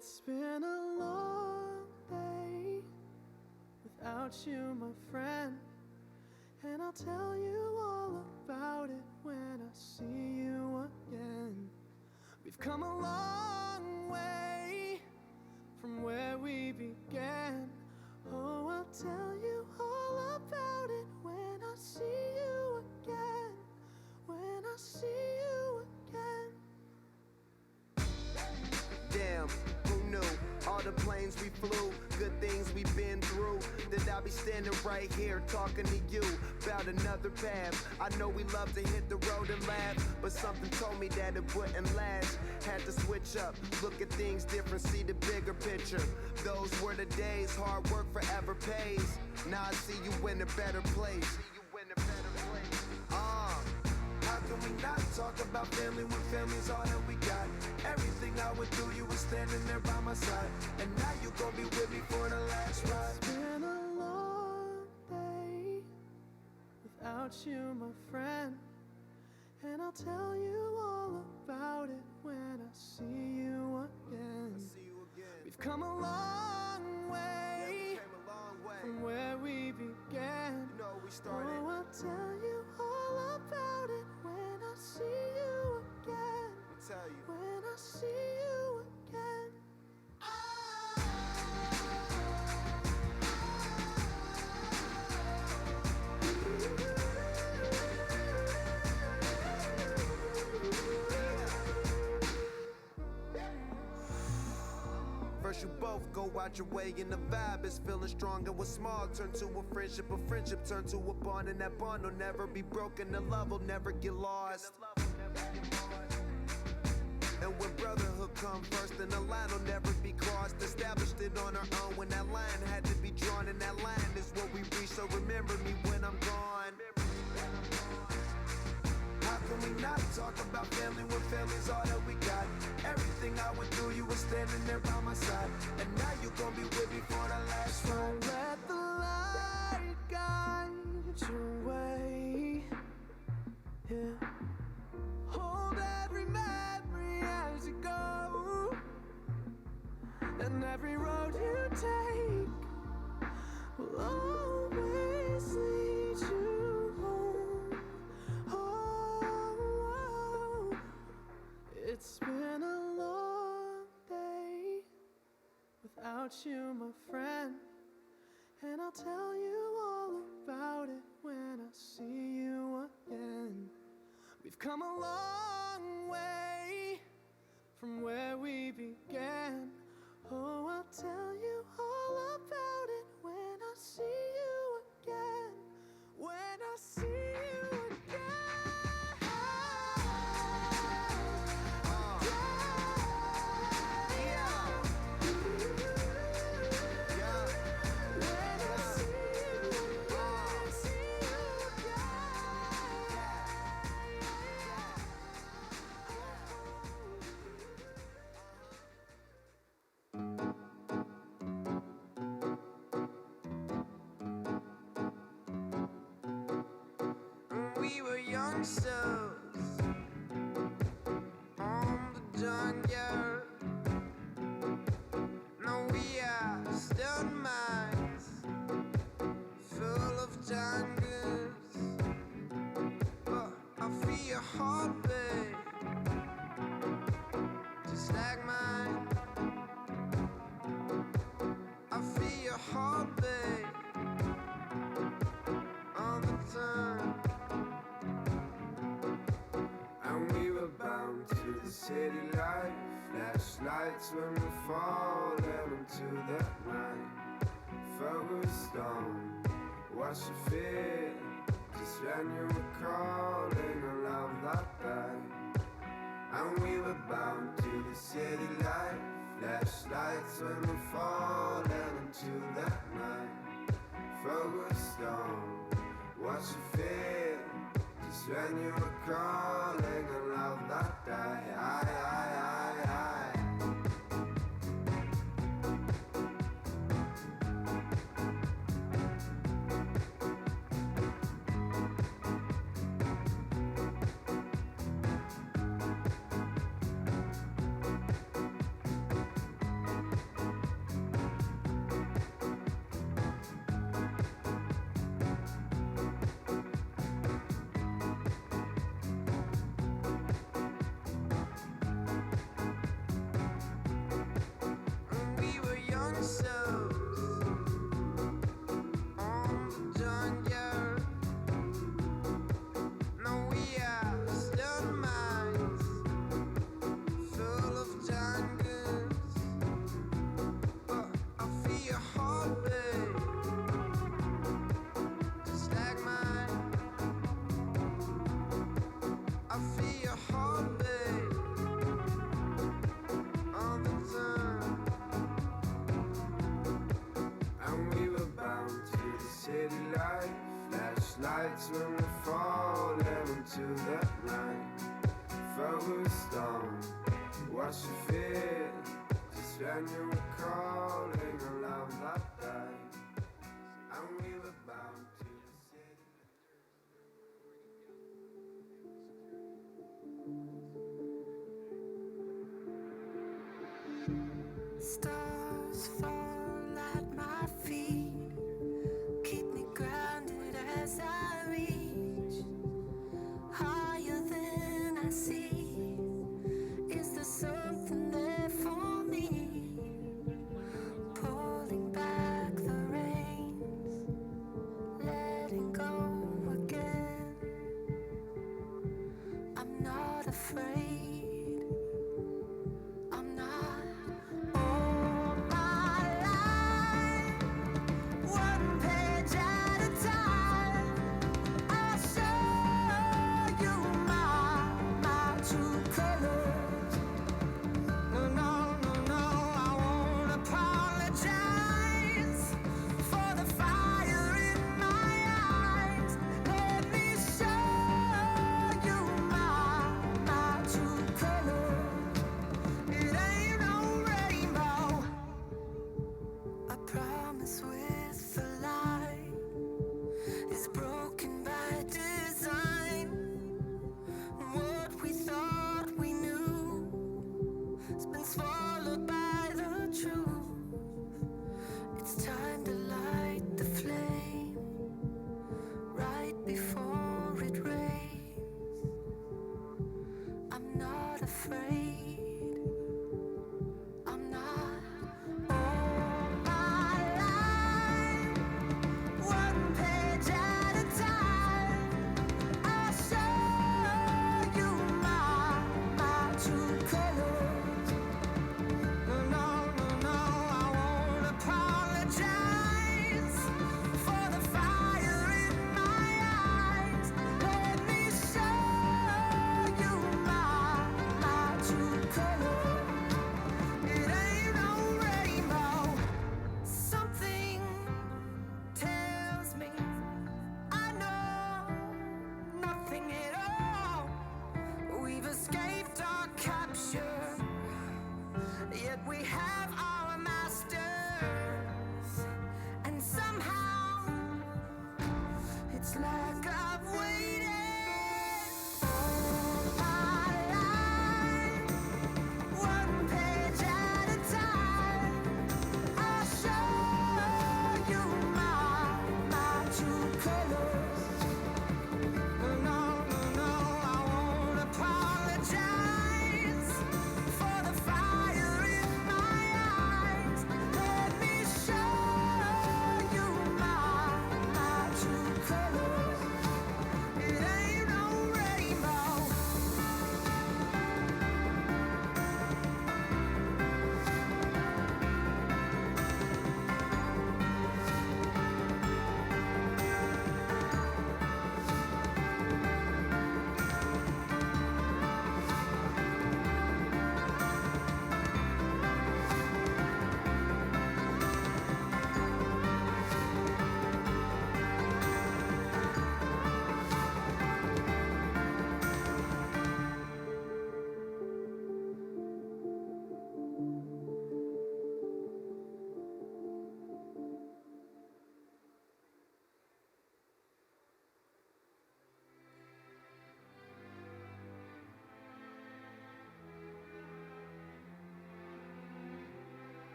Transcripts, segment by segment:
It's been a long day without you, my friend, and I'll tell you all about it when I see you again. We've come a long way from where we began. Oh, I'll tell you all about it when I see you again. When I see you again. Damn, who knew? All the planes we flew, good things we've been through. That I'll be standing right here talking to you about another path. I know we love to hit the road and laugh, but something told me that it wouldn't last. Had to switch up, look at things different, see the bigger picture. Those were the days, hard work forever pays. Now I see you in a better place. How can we not talk about family when family's all that we got? Everything I went through, you were standing there by my side, and now you gon' be with me for the last ride. It's been a long day without you, my friend, and I'll tell you all about it when I see you again. We've come a long way from where we began. Oh, I'll tell you all about it when I see you again. When I see you again. First you both go out your way and the vibe is feeling strong, and what's small turn to a friendship turn to a bond, and that bond will never be broken, the love will never get lost. And when brotherhood come first, then the line will never be crossed. Established it on our own when that line had to be drawn, and that line is what we reach, so remember me when I'm gone. How can we not talk about family when family's all that we got? Everything I went through, you were standing there by my side, and now you gon' be with me for the last ride. Let the light guide your way. Yeah. Hold every memory as you go, and every road you take will always lead you home. Oh, it's been a long day without you, my friend, and I'll tell you all about it when I see you again. We've come a long way from where we began. Oh, I'll tell you all about it when I see you again. When I see you again. We were youngsters on the junkyard. Now we are still minds full of jungles. But I feel your heartbeat just like mine. I feel your heartbeat all the time. And we were bound to the city life, flashlights when we falling into that night. Focused on what you feel, just when you were calling a love like that. And we were bound to the city life, flashlights when we falling into that night. Focused on what you feel, just when you were calling a love that day. nights when we're falling into that night. Focused on what you feel, just when you were calling a love like that. And we were bound to the city. Stars fall at my feet, keep me grounded as I reach higher than I see. Is there something there for me? Pulling back the reins, letting go again. I'm not afraid. I'm not. All my life, one page at a time, I'll show you my true colors. No, no, no, no, I won't apologize for the fire in my eyes. Let me show you my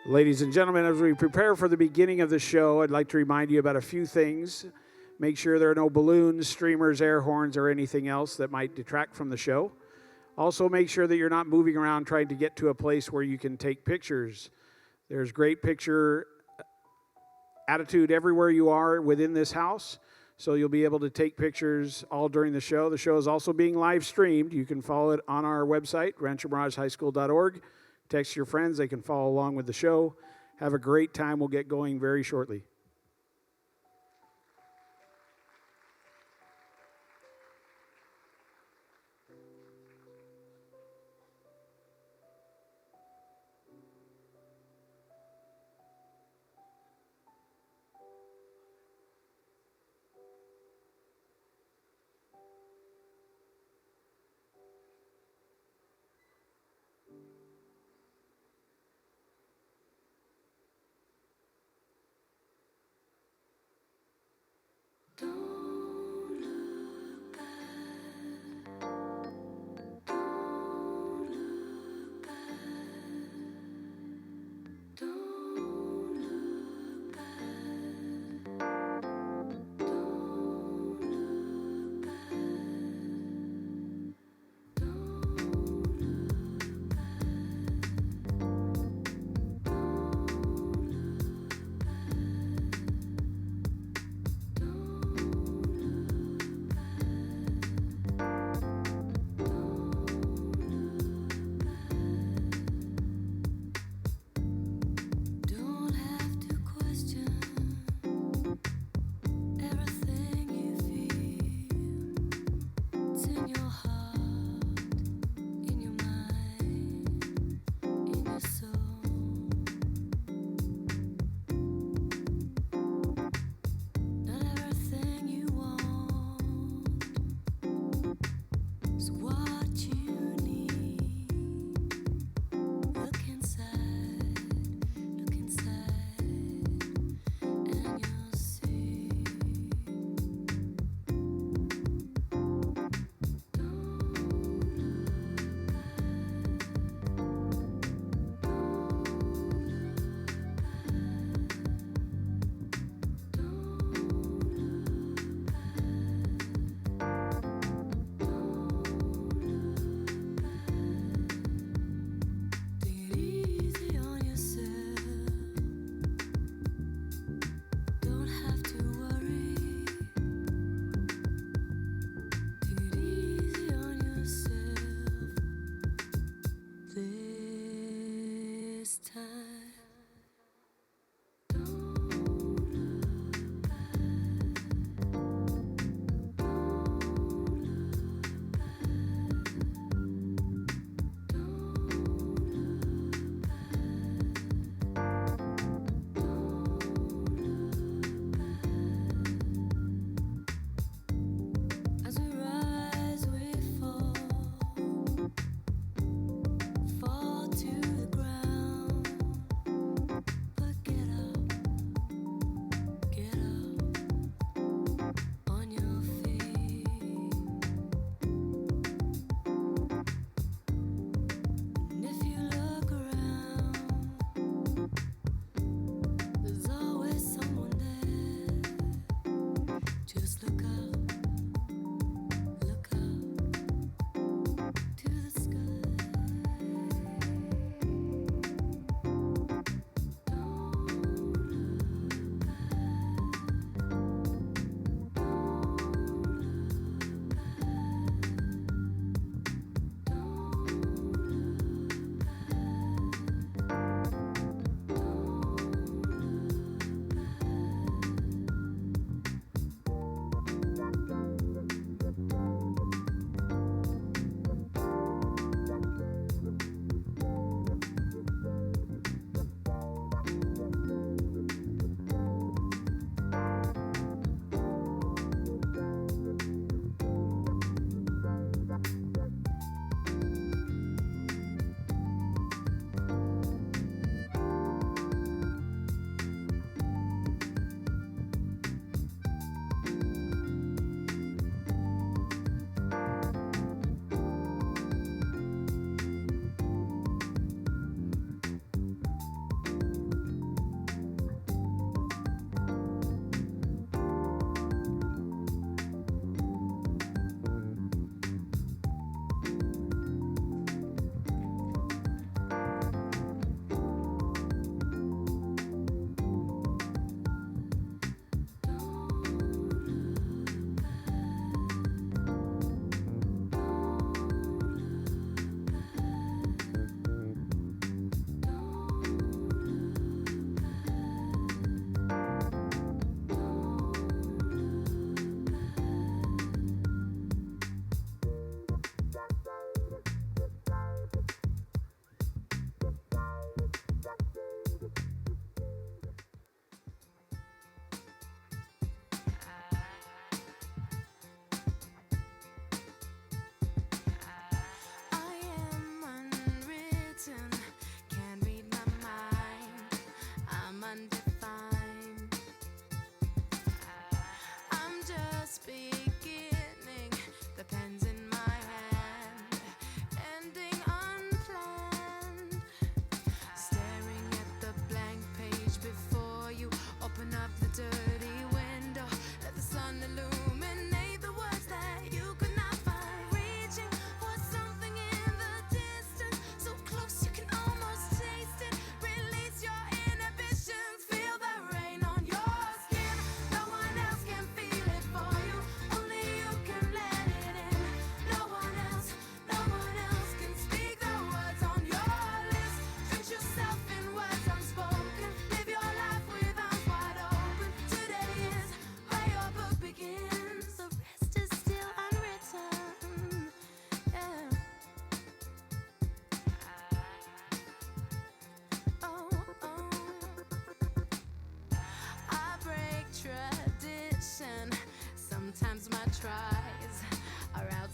Ladies and gentlemen, as we prepare for the beginning of the show, I'd like to remind you about a few things. Make sure there are no balloons, streamers, air horns, or anything else that might detract from the show. Also, make sure that you're not moving around trying to get to a place where you can take pictures. There's great picture attitude everywhere you are within this house, so you'll be able to take pictures all during the show. The show is also being live streamed. You can follow it on our website, ranchomiragehighschool.org. Text your friends. They can follow along with the show. Have a great time. We'll get going very shortly.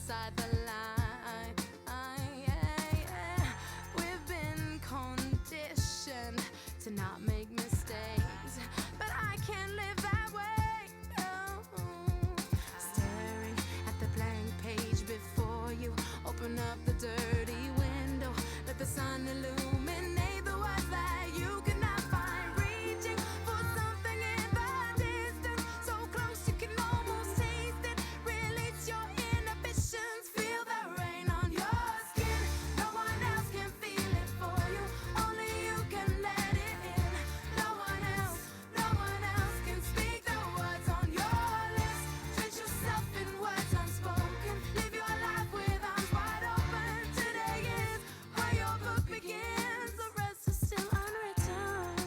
inside the line. We've been conditioned to not make mistakes, but I can't live that way. No. Staring at the blank page before you, open up the dirty window, let the sun illuminate the words that you cannot find. Reaching for something in the distance, so close you can almost taste it. Release your inhibitions, feel the rain on your skin. No one else can feel it for you, only you can let it in. No one else can speak the words on your lips. Drench yourself in words unspoken, live your life with arms wide open. Today is where your book begins, the rest is still unwritten.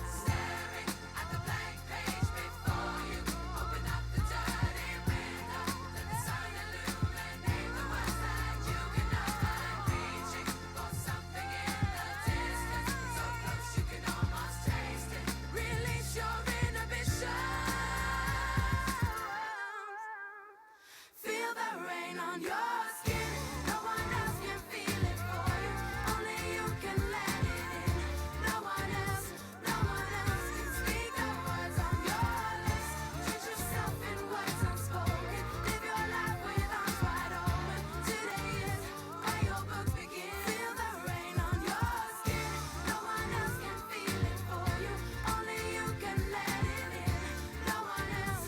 Staring at the blank page before you, open up the dirty window, let the sun illuminate the words that you cannot find. Reaching for something in the distance, so close you can almost taste it. Release your inhibitions, feel the rain on your skin. No one else can feel it for you, only you can let it in. No one else can speak the words on your lips. Drench yourself in words unspoken, live your life with arms wide open. Today is where your book begins. Feel the rain on your skin. No one else can feel it for you, only you can let it in. No one else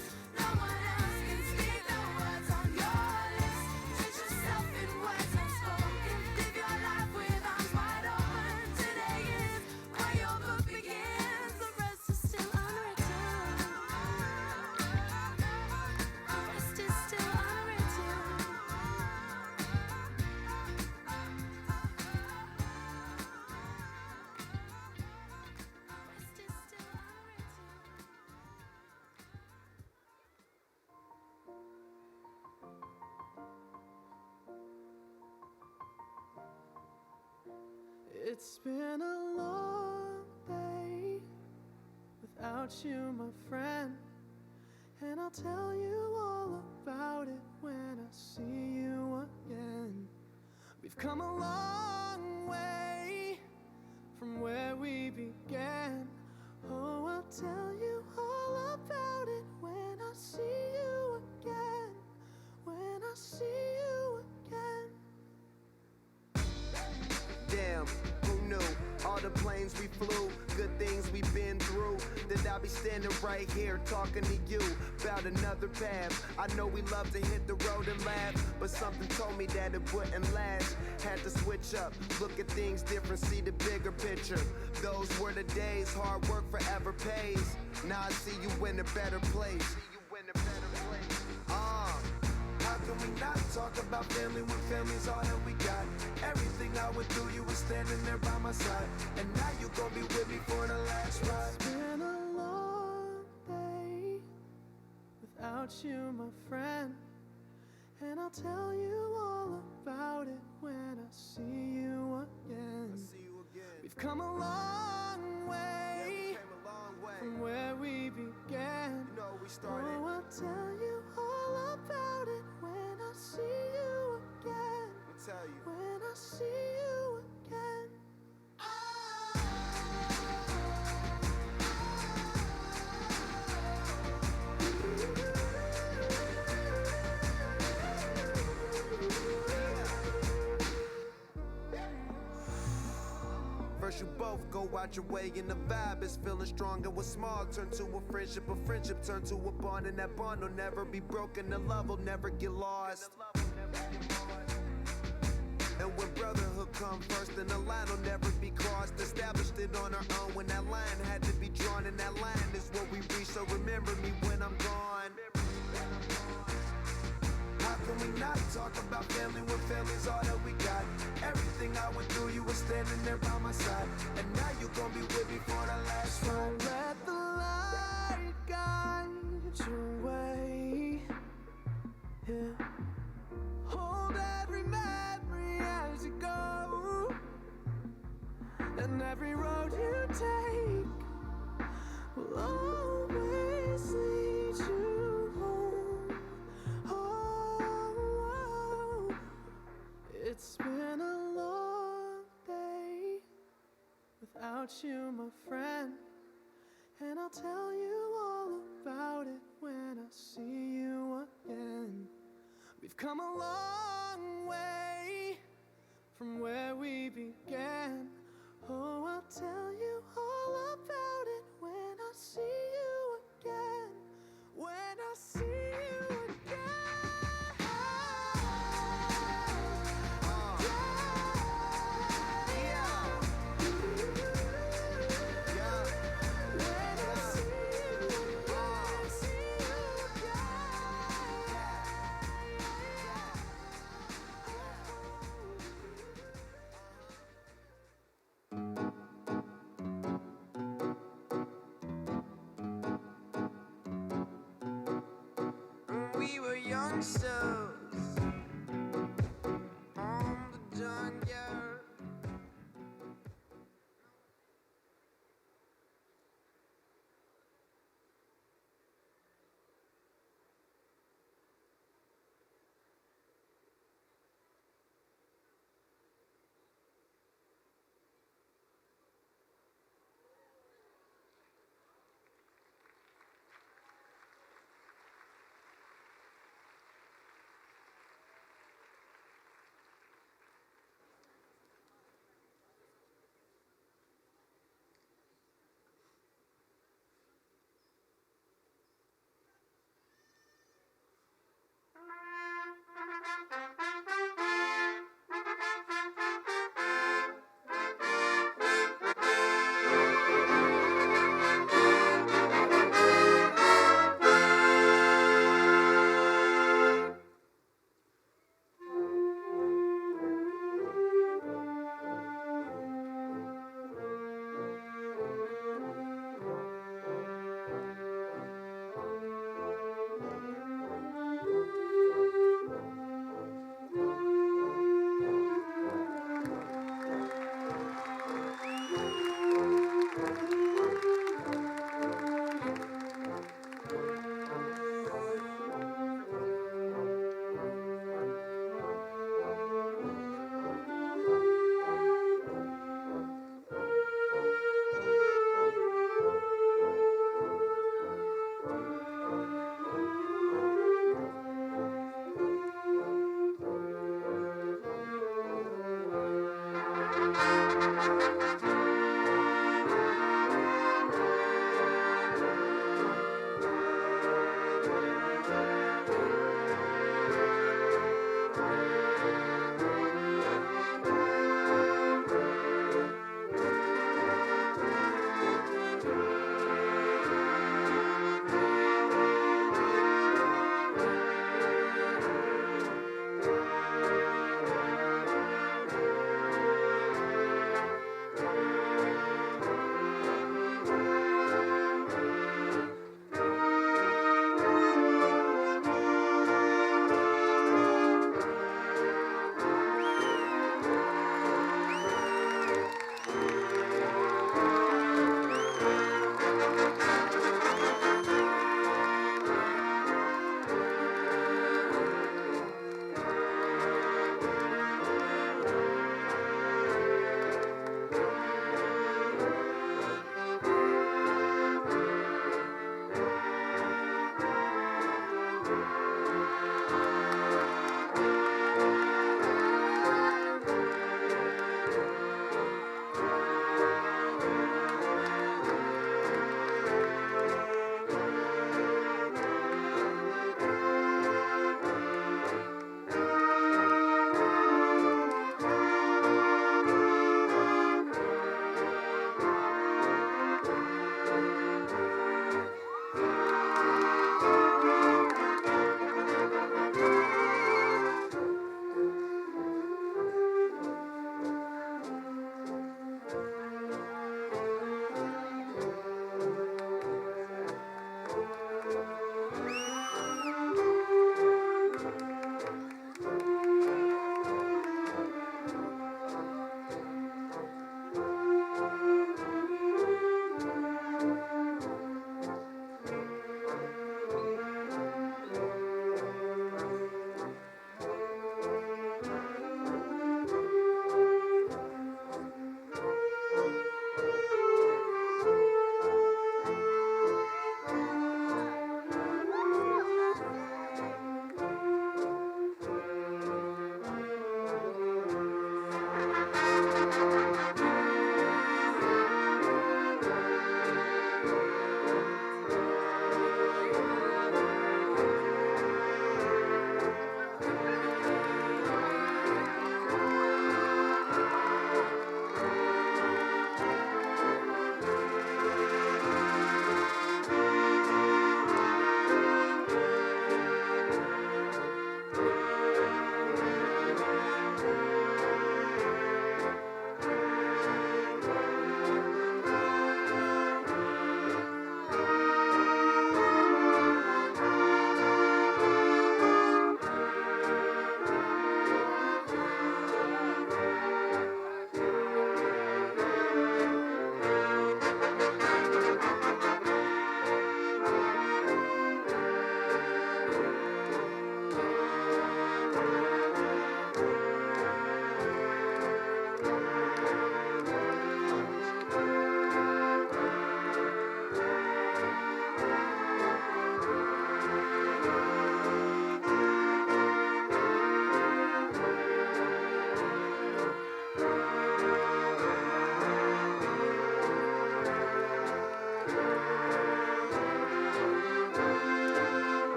can speak the words on your lips. Drench yourself in words unspoken, live your life with arms wide open. Today is where your book begins, the rest is still unwritten. The rest is still unwritten. The rest is still unwritten. It's been a long day without you, my friend, and I'll tell you all about it when I see you again. We've come a long way from where we began. Oh, I'll tell you all about it when I see you again. When I see you again. Damn, who knew? All the planes we flew, good things we've been through. That I'll be standing right here talking to you about another path. I know we love to hit the road and laugh, but something told me that it wouldn't last. Had to switch up, look at things different, see the bigger picture. Those were the days, hard work forever pays. Now I see you in a better place. How can we not talk about family when family's all that we got? Everything I went through, you were standing there by my side, and now you gon' be with me for the last ride. It's been a long day without you, my friend, and I'll tell you all about it when I see you again. We've come a long way from where we began. Oh, I'll tell you all about it when I see you again. When I see you again. First you both go out your way and the vibe is feeling strong. And what's small turn to a friendship turn to a bond, and that bond will never be broken, the love will never get lost. And when brotherhood come first, then the line will never be crossed. Established it on our own when that line had to be drawn, and that line is what we reach, so remember me when I'm gone. How can we not talk about family when family's all that we got? Everything I went through, you were standing there by my side, and now you gon' be with me for the last ride. Don't let the light guide your way. Yeah. Hold every memory as you go, and every road you take It's been a long day without you, my friend, and I'll tell you all about it when I see you again. We've come a long way from where we began. Oh, I'll tell you all about it when I see you again. When I see you again. We were youngsters on the junkyard.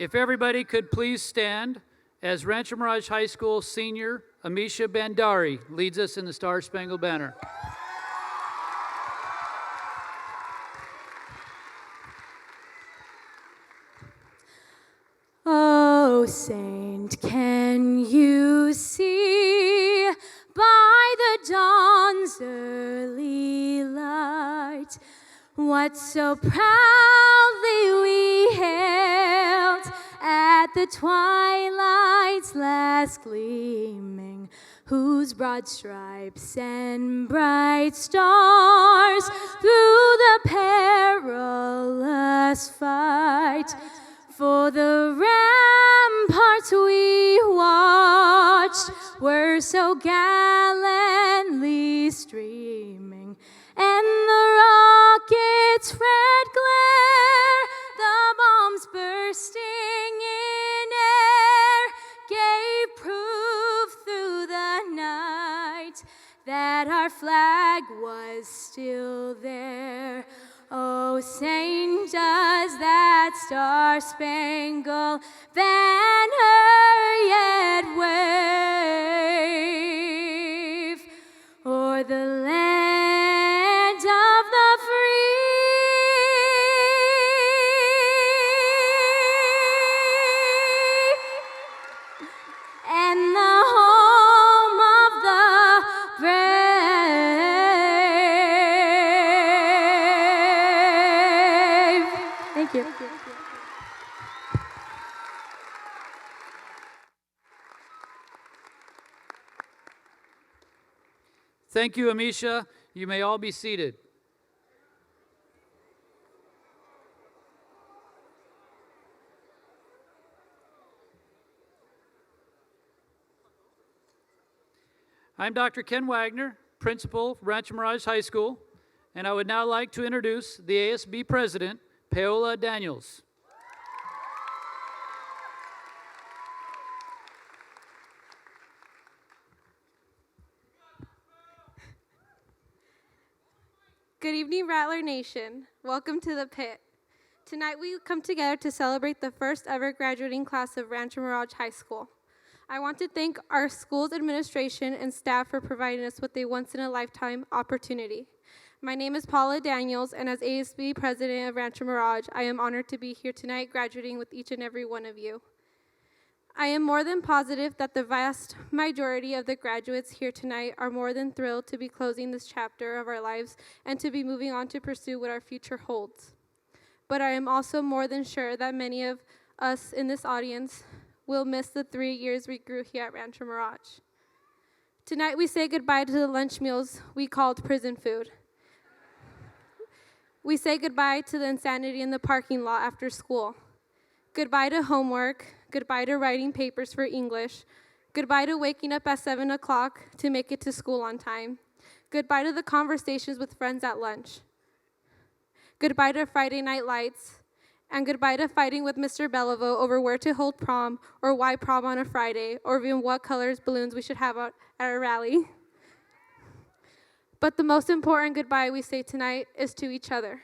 If everybody could please stand as Rancho Mirage High School senior Amisha Bandari leads us in the Star Spangled Banner. Oh, Saint, can you see by the dawn's early light what so proudly we hailed at the twilight's last gleaming, whose broad stripes and bright stars through the perilous fight for the ramparts we watched were so gallantly streaming, and the rocket's red glare, the bombs bursting in air, gave proof through the night that our flag was still there. Oh, Saint, does that star-spangled banner yet wave o'er the land of the free and the home of the brave? Thank you. Thank you, Amisha. You may all be seated. I'm Dr. Ken Wagner, Principal, Rancho Mirage High School, and I would now like to introduce the ASB President, Paola Daniels. Good evening, Rattler Nation. Welcome to the pit. Tonight we come together to celebrate the first ever graduating class of Rancho Mirage High School. I want to thank our school's administration and staff for providing us with a once-in-a-lifetime opportunity. My name is Paula Daniels, and as ASB President of Rancho Mirage, I am honored to be here tonight graduating with each and every one of you. I am more than positive that the vast majority of the graduates here tonight are more than thrilled to be closing this chapter of our lives and to be moving on to pursue what our future holds. But I am also more than sure that many of us in this audience will miss the 3 years we grew here at Rancho Mirage. Tonight we say goodbye to the lunch meals we called prison food. We say goodbye to the insanity in the parking lot after school. Goodbye to homework. Goodbye to writing papers for English. Goodbye to waking up at 7 o'clock to make it to school on time. Goodbye to the conversations with friends at lunch. Goodbye to Friday night lights. And goodbye to fighting with Mr. Bellevue over where to hold prom or why prom on a Friday or even what colors balloons we should have at our rally. But the most important goodbye we say tonight is to each other.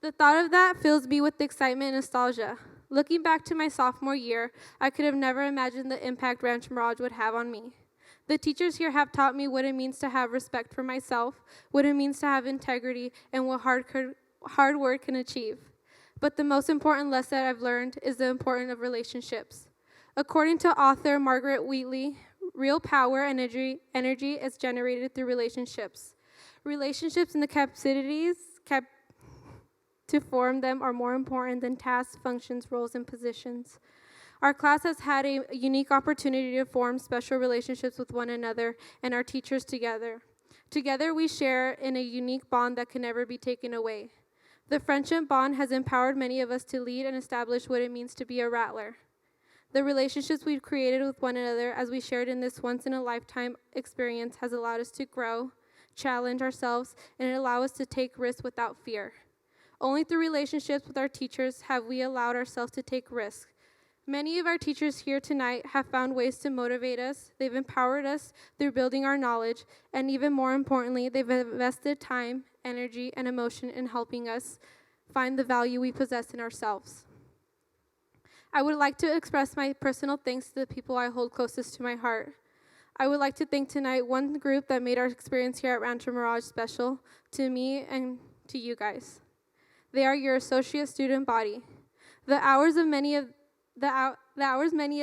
The thought of that fills me with excitement and nostalgia. Looking back to my sophomore year, I could have never imagined the impact Rancho Mirage would have on me. The teachers here have taught me what it means to have respect for myself, what it means to have integrity, and what hard work can achieve. But the most important lesson I've learned is the importance of relationships. According to author Margaret Wheatley, real power and energy is generated through relationships. Relationships and the capacities to form them are more important than tasks, functions, roles, and positions. Our class has had a unique opportunity to form special relationships with one another and our teachers together. Together we share in a unique bond that can never be taken away. The friendship bond has empowered many of us to lead and establish what it means to be a Rattler. The relationships we've created with one another as we shared in this once-in-a-lifetime experience has allowed us to grow, challenge ourselves, and allow us to take risks without fear. Only through relationships with our teachers have we allowed ourselves to take risks. Many of our teachers here tonight have found ways to motivate us. They've empowered us through building our knowledge, and even more importantly, they've invested time, energy, and emotion in helping us find the value we possess in ourselves. I would like to express my personal thanks to the people I hold closest to my heart. I would like to thank tonight one group that made our experience here at Rancho Mirage special to me and to you guys. They are your associate student body. The hours many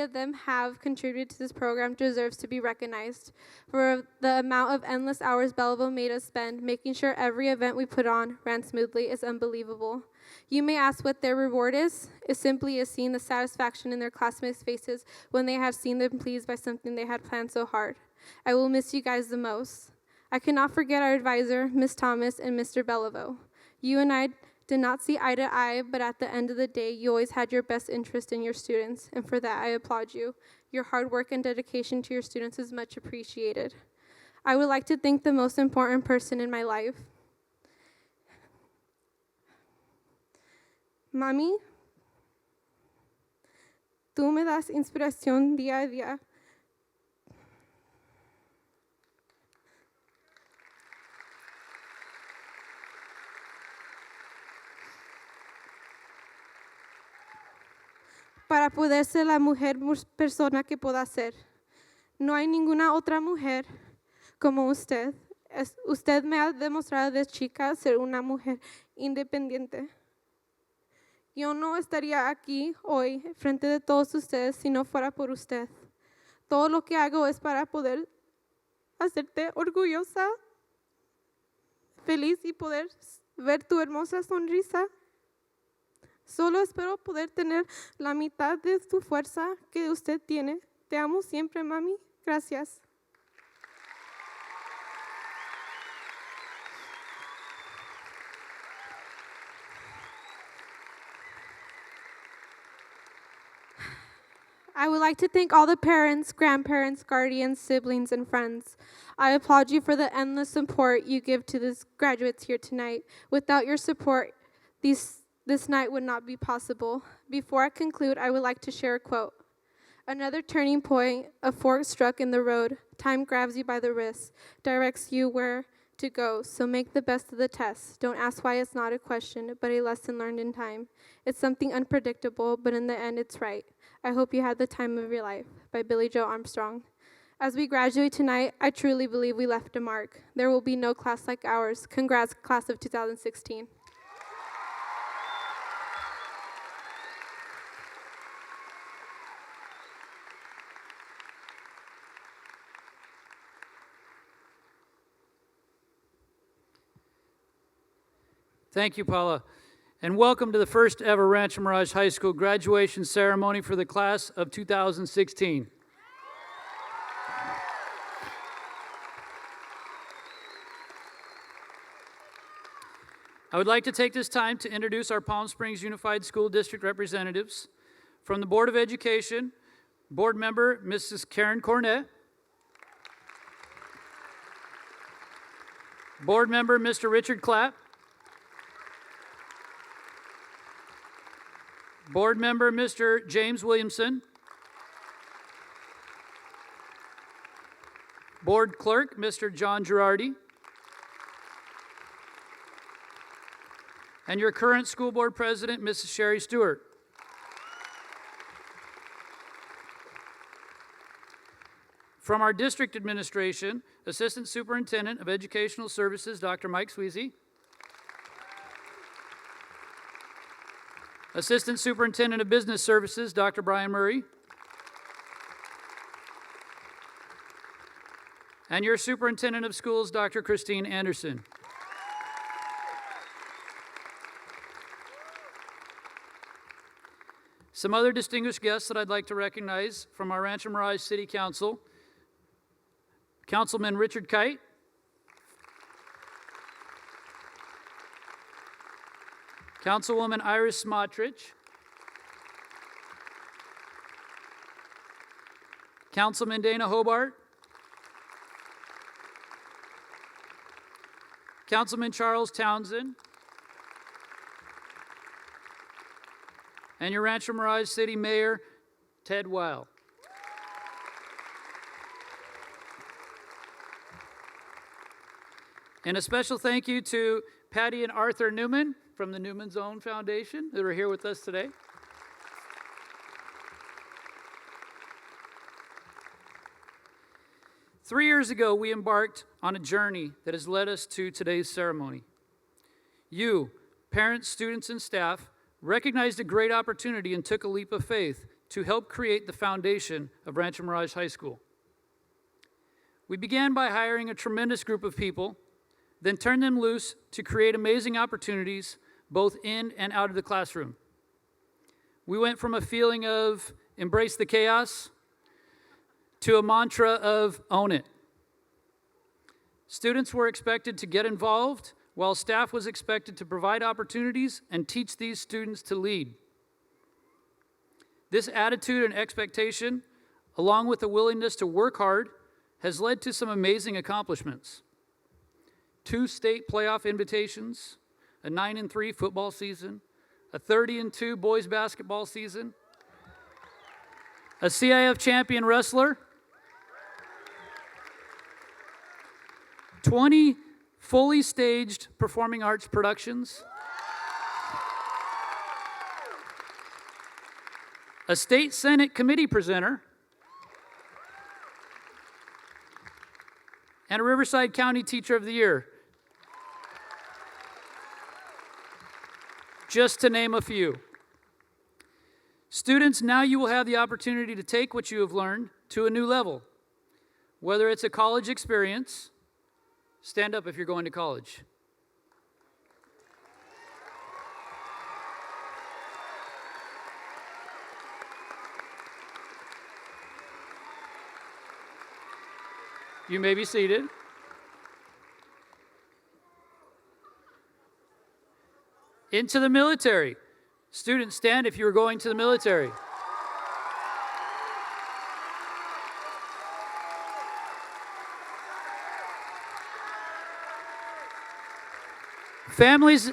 of them have contributed to this program deserves to be recognized. For the amount of endless hours Belleville made us spend making sure every event we put on ran smoothly is unbelievable. You may ask what their reward is. It simply is seeing the satisfaction in their classmates' faces when they have seen them pleased by something they had planned so hard. I will miss you guys the most. I cannot forget our advisor, Ms. Thomas and Mr. Belleville. You and I did not see eye to eye, but at the end of the day, you always had your best interest in your students, and for that I applaud you. Your hard work and dedication to your students is much appreciated. I would like to thank the most important person in my life. Mami, tú me das inspiración día a día. Para poder ser la mujer persona que pueda ser. No hay ninguna otra mujer como usted. Usted me ha demostrado de chica ser una mujer independiente. Yo no estaría aquí hoy frente de todos ustedes si no fuera por usted. Todo lo que hago es para poder hacerte orgullosa, feliz y poder ver tu hermosa sonrisa. Solo espero poder tener la mitad de tu fuerza que usted tiene. Te amo siempre, mami. Gracias. I would like to thank all the parents, grandparents, guardians, siblings, and friends. I applaud you for the endless support you give to the graduates here tonight. Without your support, this night would not be possible. Before I conclude, I would like to share a quote. Another turning point, a fork struck in the road. Time grabs you by the wrist, directs you where to go, so make the best of the test. Don't ask why, it's not a question, but a lesson learned in time. It's something unpredictable, but in the end, it's right. I hope you had the time of your life, by Billy Joe Armstrong. As we graduate tonight, I truly believe we left a mark. There will be no class like ours. Congrats, class of 2016. Thank you, Paula. And welcome to the first ever Rancho Mirage High School graduation ceremony for the class of 2016. I would like to take this time to introduce our Palm Springs Unified School District representatives. From the Board of Education, Board Member Mrs. Karen Cornett, Board Member Mr. Richard Clapp, Board Member Mr. James Williamson, Board Clerk Mr. John Girardi, and your current school board president, Mrs. Sherry Stewart. From our district administration, Assistant Superintendent of Educational Services, Dr. Mike Sweezy, Assistant Superintendent of Business Services, Dr. Brian Murray, and your Superintendent of Schools, Dr. Christine Anderson. Some other distinguished guests that I'd like to recognize from our Rancho Mirage City Council: Councilman Richard Kite, Councilwoman Iris Smotrich, Councilman Dana Hobart, Councilman Charles Townsend, and your Rancho Mirage City Mayor, Ted Weil. And a special thank you to Patty and Arthur Newman from the Newman's Own Foundation that are here with us today. Three years ago, we embarked on a journey that has led us to today's ceremony. You, parents, students, and staff, recognized a great opportunity and took a leap of faith to help create the foundation of Rancho Mirage High School. We began by hiring a tremendous group of people, then turned them loose to create amazing opportunities both in and out of the classroom. We went from a feeling of embrace the chaos to a mantra of own it. Students were expected to get involved, while staff was expected to provide opportunities and teach these students to lead. This attitude and expectation, along with the willingness to work hard, has led to some amazing accomplishments. 2 state playoff invitations, a 9-3 football season, a 30-2 boys basketball season, a CIF champion wrestler, 20 fully staged performing arts productions, a state Senate committee presenter, and a Riverside County Teacher of the Year, just to name a few. Students, now you will have the opportunity to take what you have learned to a new level. Whether it's a college experience, stand up if you're going to college. You may be seated. Into the military. Students, stand if you are going to the military. Families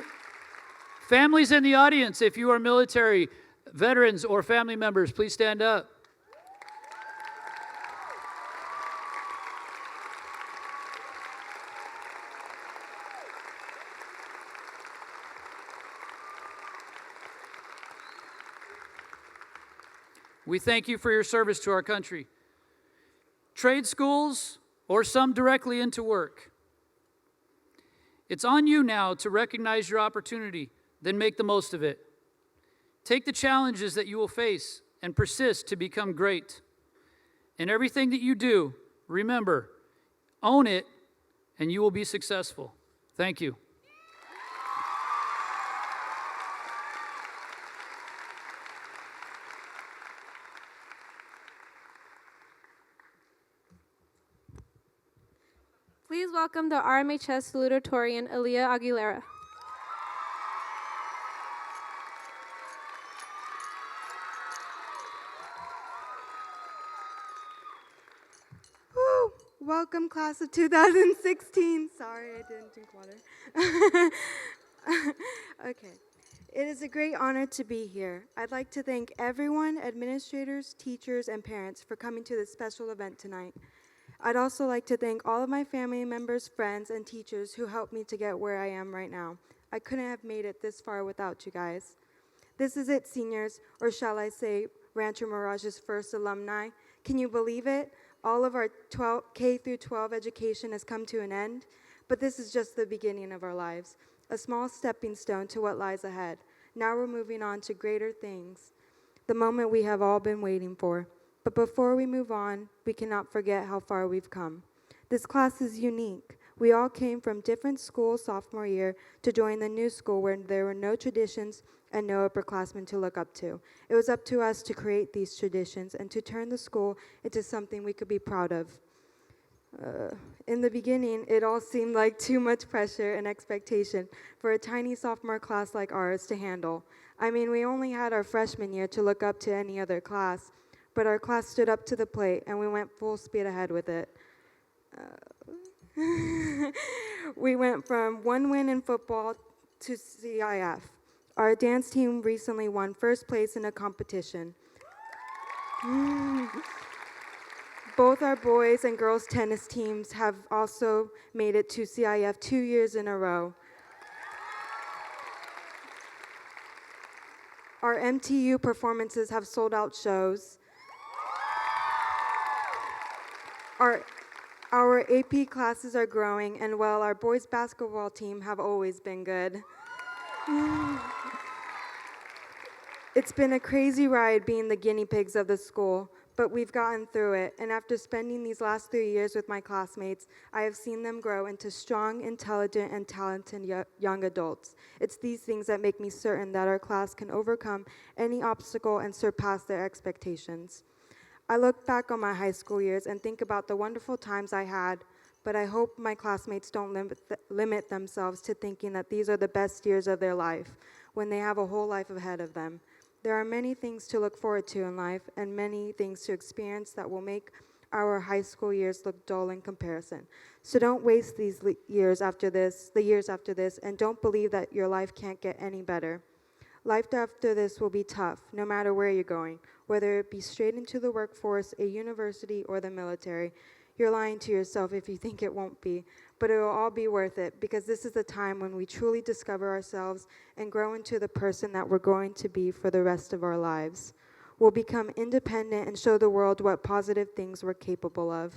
in the audience, if you are military veterans or family members, please stand up. We thank you for your service to our country. Trade schools or some directly into work. It's on you now to recognize your opportunity, then make the most of it. Take the challenges that you will face and persist to become great. In everything that you do, remember, own it, and you will be successful. Thank you. Please welcome the RMHS salutatorian, Aaliyah Aguilera. Woo! Welcome, class of 2016. Sorry, I didn't drink water. Okay. It is a great honor to be here. I'd like to thank everyone, administrators, teachers, and parents for coming to this special event tonight. I'd also like to thank all of my family members, friends, and teachers who helped me to get where I am right now. I couldn't have made it this far without you guys. This is it, seniors, or shall I say, Rancho Mirage's first alumni. Can you believe it? All of our K through 12 education has come to an end, but this is just the beginning of our lives, a small stepping stone to what lies ahead. Now we're moving on to greater things, the moment we have all been waiting for. But before we move on, we cannot forget how far we've come. This class is unique. We all came from different schools sophomore year to join the new school where there were no traditions and no upperclassmen to look up to. It was up to us to create these traditions and to turn the school into something we could be proud of. In the beginning, it all seemed like too much pressure and expectation for a tiny sophomore class like ours to handle. I mean, we only had our freshman year to look up to any other class, but our class stood up to the plate and we went full speed ahead with it. We went from 1 win in football to CIF. Our dance team recently won first place in a competition. Both our boys and girls tennis teams have also made it to CIF 2 years in a row. Our MTU performances have sold out shows. Our AP classes are growing, and well, our boys basketball team have always been good. It's been a crazy ride being the guinea pigs of the school, but we've gotten through it, and after spending these last 3 years with my classmates, I have seen them grow into strong, intelligent, and talented young adults. It's these things that make me certain that our class can overcome any obstacle and surpass their expectations. I look back on my high school years and think about the wonderful times I had, but I hope my classmates don't limit themselves to thinking that these are the best years of their life when they have a whole life ahead of them. There are many things to look forward to in life and many things to experience that will make our high school years look dull in comparison. So don't waste these years after this, and don't believe that your life can't get any better. Life after this will be tough, no matter where you're going, whether it be straight into the workforce, a university, or the military. You're lying to yourself if you think it won't be, but it will all be worth it, because this is the time when we truly discover ourselves and grow into the person that we're going to be for the rest of our lives. We'll become independent and show the world what positive things we're capable of.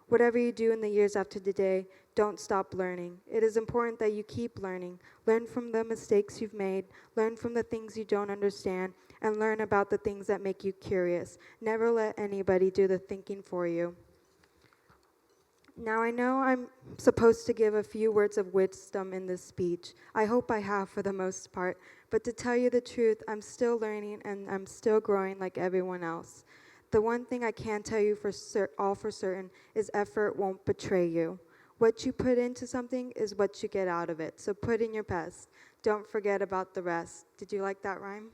Whatever you do in the years after today, don't stop learning. It is important that you keep learning. Learn from the mistakes you've made, learn from the things you don't understand, and learn about the things that make you curious. Never let anybody do the thinking for you. Now, I know I'm supposed to give a few words of wisdom in this speech. I hope I have for the most part, but to tell you the truth, I'm still learning and I'm still growing like everyone else. The one thing I can tell you for certain is effort won't betray you. What you put into something is what you get out of it, so put in your best. Don't forget about the rest. Did you like that rhyme?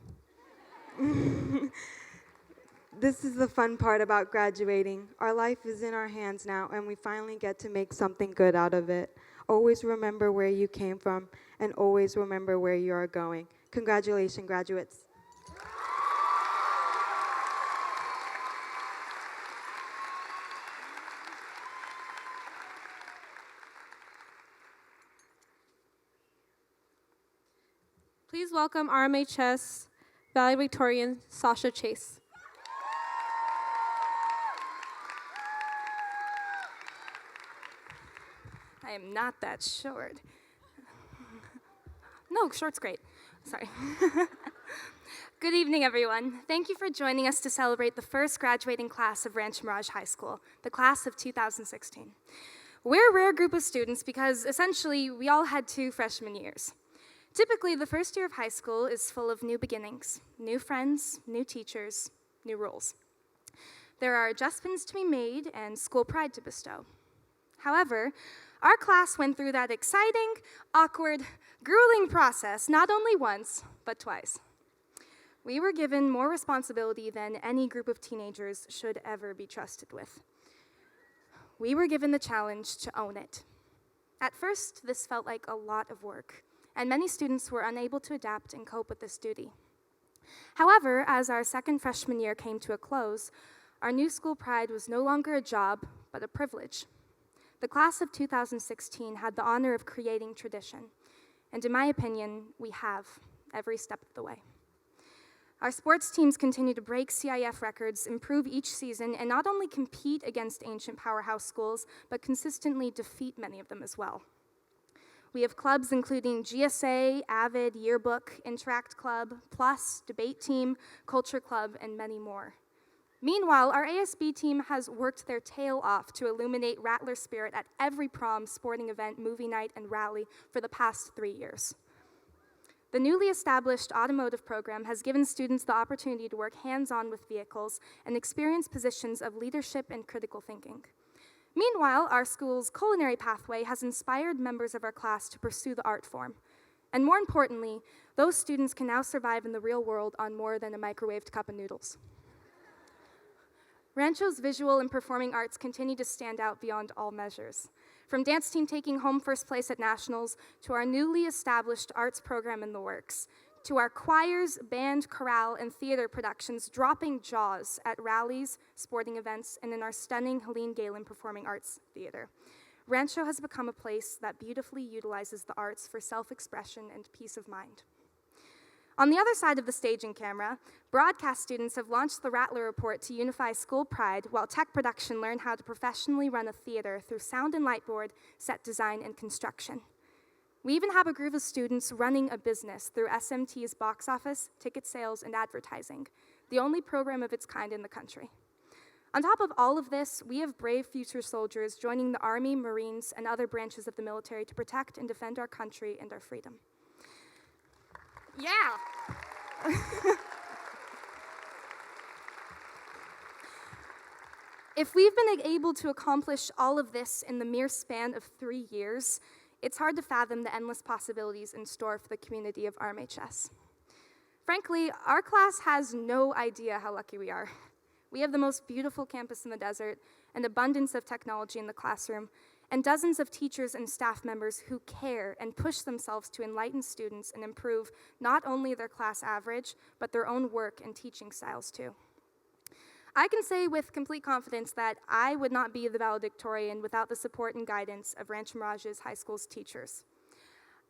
This is the fun part about graduating. Our life is in our hands now, and we finally get to make something good out of it. Always remember where you came from, and always remember where you are going. Congratulations, graduates. Please welcome RMHS valedictorian Sasha Chase. I am not that short. No, short's great. Sorry. Good evening, everyone. Thank you for joining us to celebrate the first graduating class of Rancho Mirage High School, the class of 2016. We're a rare group of students because, essentially, we all had 2 freshman years. Typically, the first year of high school is full of new beginnings, new friends, new teachers, new rules. There are adjustments to be made and school pride to bestow. However, our class went through that exciting, awkward, grueling process not only once, but twice. We were given more responsibility than any group of teenagers should ever be trusted with. We were given the challenge to own it. At first, this felt like a lot of work, and many students were unable to adapt and cope with this duty. However, as our second freshman year came to a close, our new school pride was no longer a job, but a privilege. The class of 2016 had the honor of creating tradition, and in my opinion, we have every step of the way. Our sports teams continue to break CIF records, improve each season, and not only compete against ancient powerhouse schools, but consistently defeat many of them as well. We have clubs including GSA, Avid, Yearbook, Interact Club, Plus, Debate Team, Culture Club, and many more. Meanwhile, our ASB team has worked their tail off to illuminate Rattler spirit at every prom, sporting event, movie night, and rally for the past 3 years. The newly established automotive program has given students the opportunity to work hands-on with vehicles and experience positions of leadership and critical thinking. Meanwhile, our school's culinary pathway has inspired members of our class to pursue the art form. And more importantly, those students can now survive in the real world on more than a microwaved cup of noodles. Rancho's visual and performing arts continue to stand out beyond all measures. From dance team taking home first place at nationals, to our newly established arts program in the works, to our choirs, band, chorale, and theater productions dropping jaws at rallies, sporting events, and in our stunning Helene Galen Performing Arts Theater. Rancho has become a place that beautifully utilizes the arts for self-expression and peace of mind. On the other side of the staging camera, broadcast students have launched the Rattler Report to unify school pride, while tech production learn how to professionally run a theater through sound and light board, set design, and construction. We even have a group of students running a business through SMT's box office, ticket sales, and advertising, the only program of its kind in the country. On top of all of this, we have brave future soldiers joining the Army, Marines, and other branches of the military to protect and defend our country and our freedom. Yeah. If we've been able to accomplish all of this in the mere span of 3 years, it's hard to fathom the endless possibilities in store for the community of RMHS. Frankly, our class has no idea how lucky we are. We have the most beautiful campus in the desert, an abundance of technology in the classroom, and dozens of teachers and staff members who care and push themselves to enlighten students and improve not only their class average, but their own work and teaching styles too. I can say with complete confidence that I would not be the valedictorian without the support and guidance of Rancho Mirage's high school's teachers.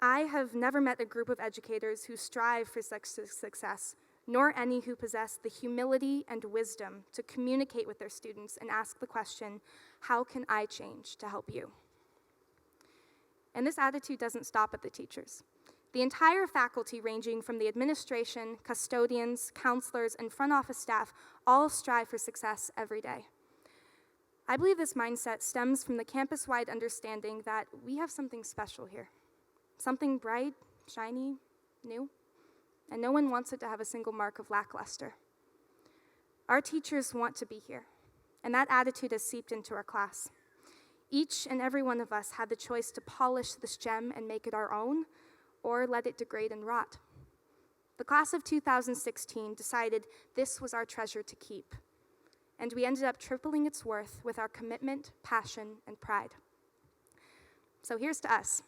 I have never met a group of educators who strive for success, nor any who possess the humility and wisdom to communicate with their students and ask the question, how can I change to help you? And this attitude doesn't stop at the teachers. The entire faculty, ranging from the administration, custodians, counselors, and front office staff, all strive for success every day. I believe this mindset stems from the campus-wide understanding that we have something special here, something bright, shiny, new, and no one wants it to have a single mark of lackluster. Our teachers want to be here, and that attitude has seeped into our class. Each and every one of us had the choice to polish this gem and make it our own, or let it degrade and rot. The class of 2016 decided this was our treasure to keep, and we ended up tripling its worth with our commitment, passion, and pride. So here's to us.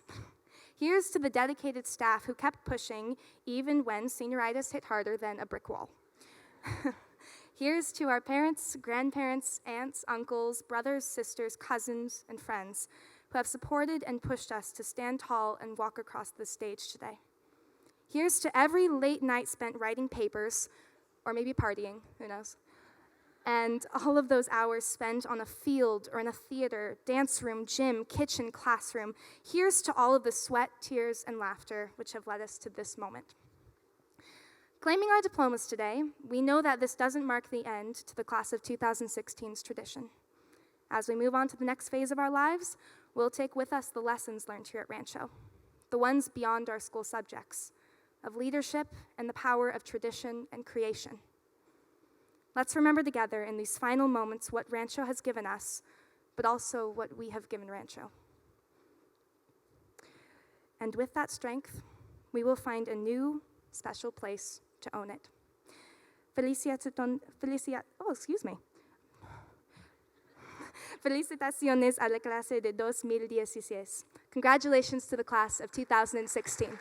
Here's to the dedicated staff who kept pushing even when senioritis hit harder than a brick wall. Here's to our parents, grandparents, aunts, uncles, brothers, sisters, cousins, and friends who have supported and pushed us to stand tall and walk across the stage today. Here's to every late night spent writing papers, or maybe partying, who knows, and all of those hours spent on a field or in a theater, dance room, gym, kitchen, classroom. Here's to all of the sweat, tears, and laughter which have led us to this moment. Claiming our diplomas today, we know that this doesn't mark the end to the class of 2016's tradition. As we move on to the next phase of our lives, we'll take with us the lessons learned here at Rancho, the ones beyond our school subjects, of leadership and the power of tradition and creation. Let's remember together in these final moments what Rancho has given us, but also what we have given Rancho. And with that strength, we will find a new, special place to own it. Felicitaciones a la clase de 2016. Congratulations to the class of 2016.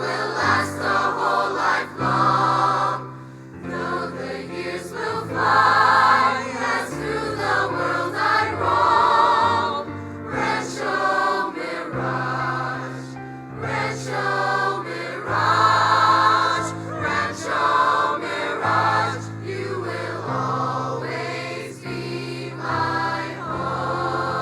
will last the whole life long. Though the years will fly, as through the world I roam. Rancho Mirage, Rancho Mirage, Rancho Mirage, you will always be my home.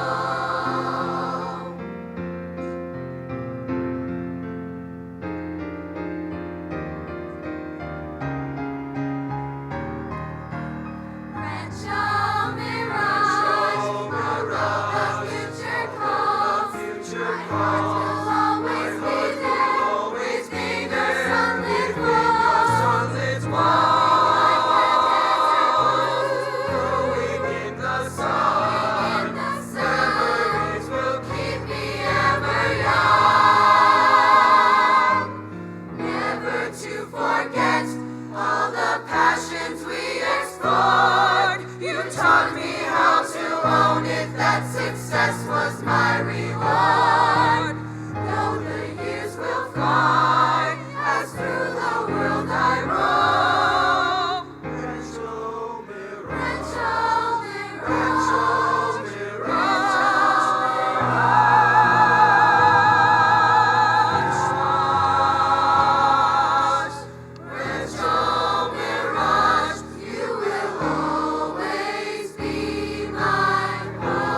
Rancho Mirage, although the future comes, my heart will always be there, always be the sunlit Growing in the sun, memories will keep me ever young. Never to forget all the passions we explored. You taught me how to own it, that success was my reward. Though the years will fly, as through the world I roam. Rancho Mirage, Rancho Mirage, you will always be my home.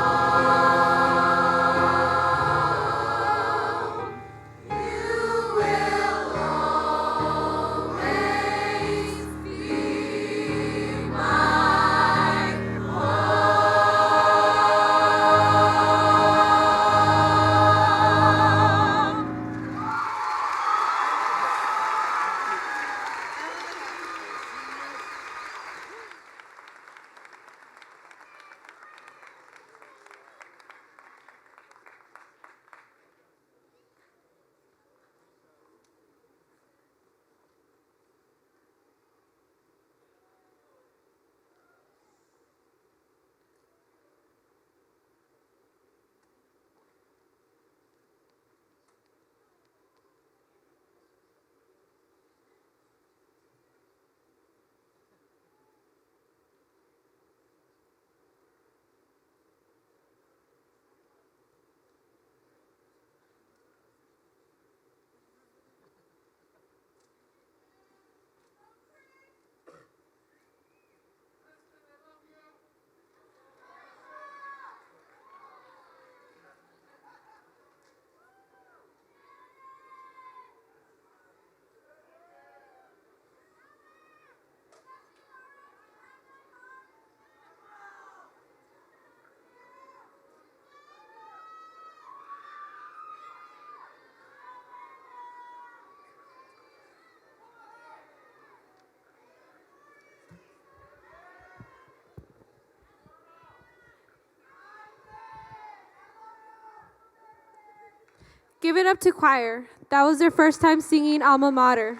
You will always be my home. Give it up to choir. That was their first time singing Alma Mater.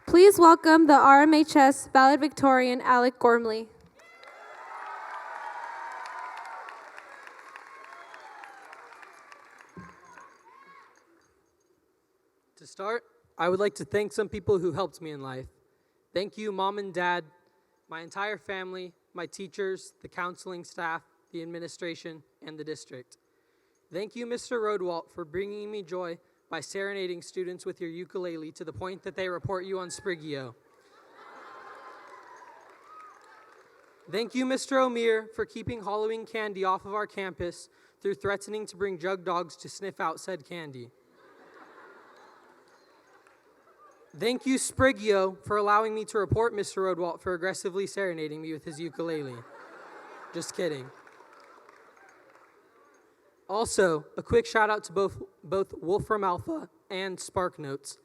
Please welcome the RMHS valedictorian, Alec Gormley. To start, I would like to thank some people who helped me in life. Thank you, Mom and Dad, my entire family, my teachers, the counseling staff, the administration, and the district. Thank you, Mr. Rodewalt, for bringing me joy by serenading students with your ukulele to the point that they report you on Spriggio. Thank you, Mr. O'Meara, for keeping Halloween candy off of our campus through threatening to bring jug dogs to sniff out said candy. Thank you, Spriggio, for allowing me to report Mr. Rodewalt for aggressively serenading me with his ukulele. Just kidding. Also, a quick shout out to both Wolfram Alpha and Spark Notes.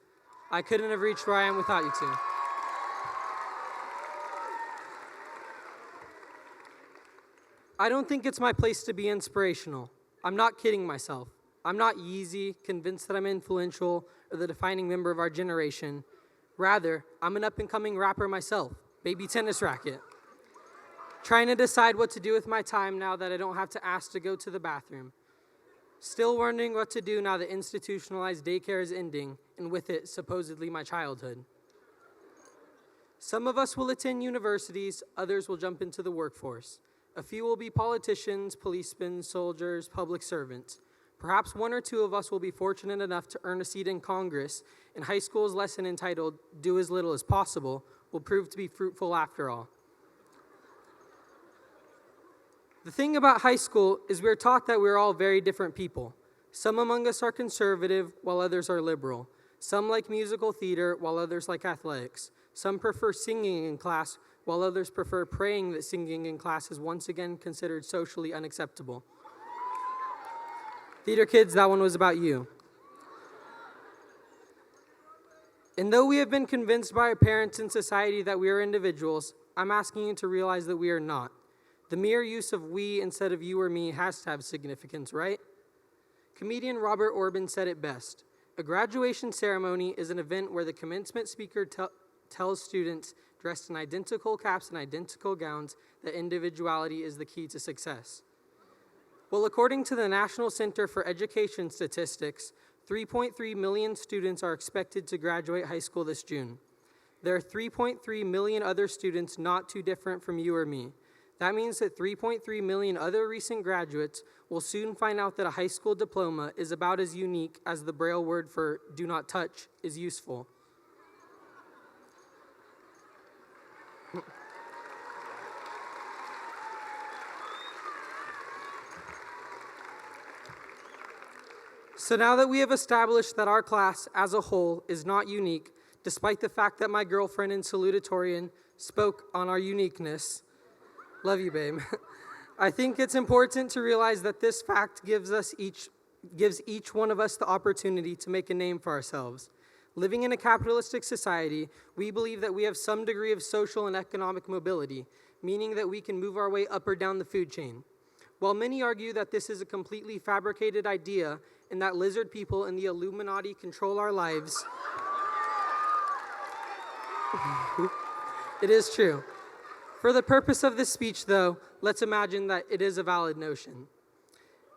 I couldn't have reached where I am without you two. I don't think it's my place to be inspirational. I'm not kidding myself. I'm not Yeezy, convinced that I'm influential or the defining member of our generation. Rather, I'm an up-and-coming rapper myself, Baby Tennis Racket. Trying to decide what to do with my time now that I don't have to ask to go to the bathroom. Still wondering what to do now that institutionalized daycare is ending, and with it, supposedly my childhood. Some of us will attend universities, others will jump into the workforce. A few will be politicians, policemen, soldiers, public servants. Perhaps one or two of us will be fortunate enough to earn a seat in Congress, and high school's lesson entitled, "Do as little as possible," will prove to be fruitful after all. The thing about high school is we're taught that we're all very different people. Some among us are conservative, while others are liberal. Some like musical theater, while others like athletics. Some prefer singing in class, while others prefer praying that singing in class is once again considered socially unacceptable. Theater kids, that one was about you. And though we have been convinced by our parents and society that we are individuals, I'm asking you to realize that we are not. The mere use of we instead of you or me has to have significance, right? Comedian Robert Orban said it best. A graduation ceremony is an event where the commencement speaker tells students dressed in identical caps and identical gowns that individuality is the key to success. Well, according to the National Center for Education Statistics, 3.3 million students are expected to graduate high school this June. There are 3.3 million other students not too different from you or me. That means that 3.3 million other recent graduates will soon find out that a high school diploma is about as unique as the Braille word for "do not touch" is useful. So now that we have established that our class as a whole is not unique, despite the fact that my girlfriend in salutatorian spoke on our uniqueness, love you, babe, I think it's important to realize that this fact gives each one of us the opportunity to make a name for ourselves. Living in a capitalistic society, we believe that we have some degree of social and economic mobility, meaning that we can move our way up or down the food chain. While many argue that this is a completely fabricated idea and that lizard people and the Illuminati control our lives, it is true. For the purpose of this speech, though, let's imagine that it is a valid notion.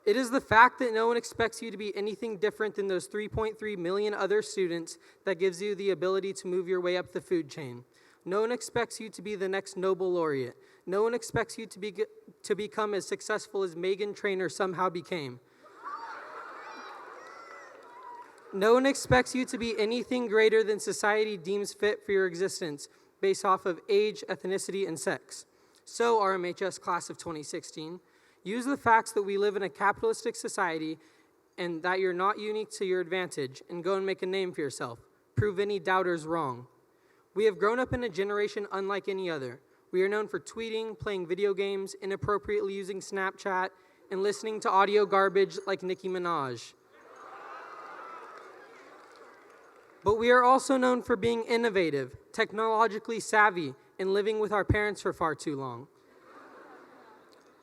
It is the fact that no one expects you to be anything different than those 3.3 million other students that gives you the ability to move your way up the food chain. No one expects you to be the next Nobel laureate. No one expects you to become as successful as Meghan Trainor somehow became. No one expects you to be anything greater than society deems fit for your existence based off of age, ethnicity, and sex. So, RMHS class of 2016, use the facts that we live in a capitalistic society and that you're not unique to your advantage, and go and make a name for yourself. Prove any doubters wrong. We have grown up in a generation unlike any other. We are known for tweeting, playing video games, inappropriately using Snapchat, and listening to audio garbage like Nicki Minaj. But we are also known for being innovative, technologically savvy, and living with our parents for far too long.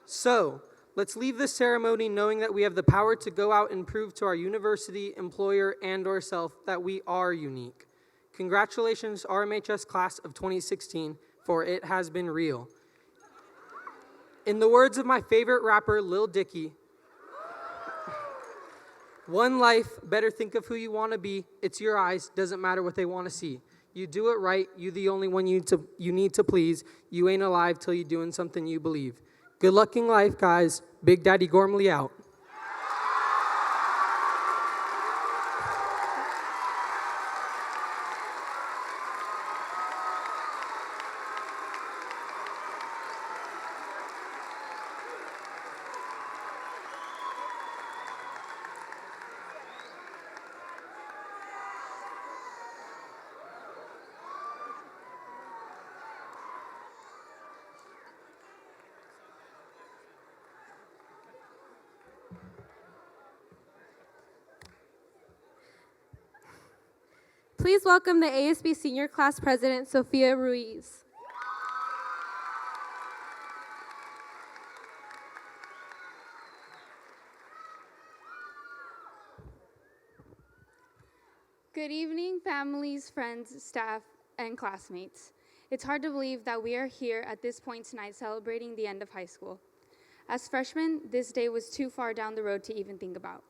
So, let's leave this ceremony knowing that we have the power to go out and prove to our university, employer, and ourselves that we are unique. Congratulations, RMHS class of 2016, for it has been real. In the words of my favorite rapper, Lil Dicky, one life, better think of who you want to be. It's your eyes, doesn't matter what they want to see. You do it right, you the only one you need to please. You ain't alive till you're doing something you believe. Good luck in life, guys. Big Daddy Gormley out. Please welcome the ASB Senior Class President, Sophia Ruiz. Good evening, families, friends, staff, and classmates. It's hard to believe that we are here at this point tonight celebrating the end of high school. As freshmen, this day was too far down the road to even think about.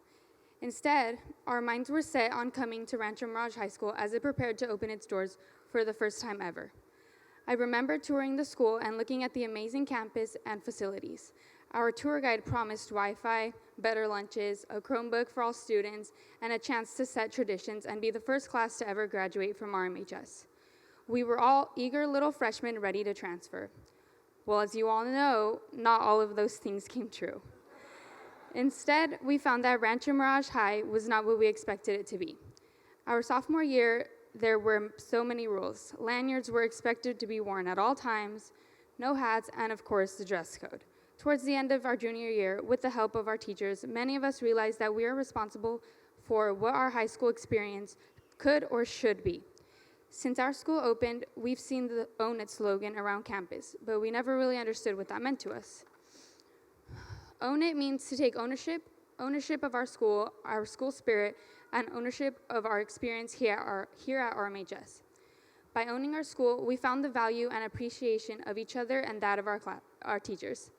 Instead, our minds were set on coming to Rancho Mirage High School as it prepared to open its doors for the first time ever. I remember touring the school and looking at the amazing campus and facilities. Our tour guide promised Wi-Fi, better lunches, a Chromebook for all students, and a chance to set traditions and be the first class to ever graduate from RMHS. We were all eager little freshmen ready to transfer. Well, as you all know, not all of those things came true. Instead, we found that Rancho Mirage High was not what we expected it to be. Our sophomore year, there were so many rules. Lanyards were expected to be worn at all times, no hats, and of course, the dress code. Towards the end of our junior year, with the help of our teachers, many of us realized that we are responsible for what our high school experience could or should be. Since our school opened, we've seen the Own It slogan around campus, but we never really understood what that meant to us. Own It means to take ownership of our school spirit, and ownership of our experience here at RMHS. By owning our school, we found the value and appreciation of each other and that of our teachers.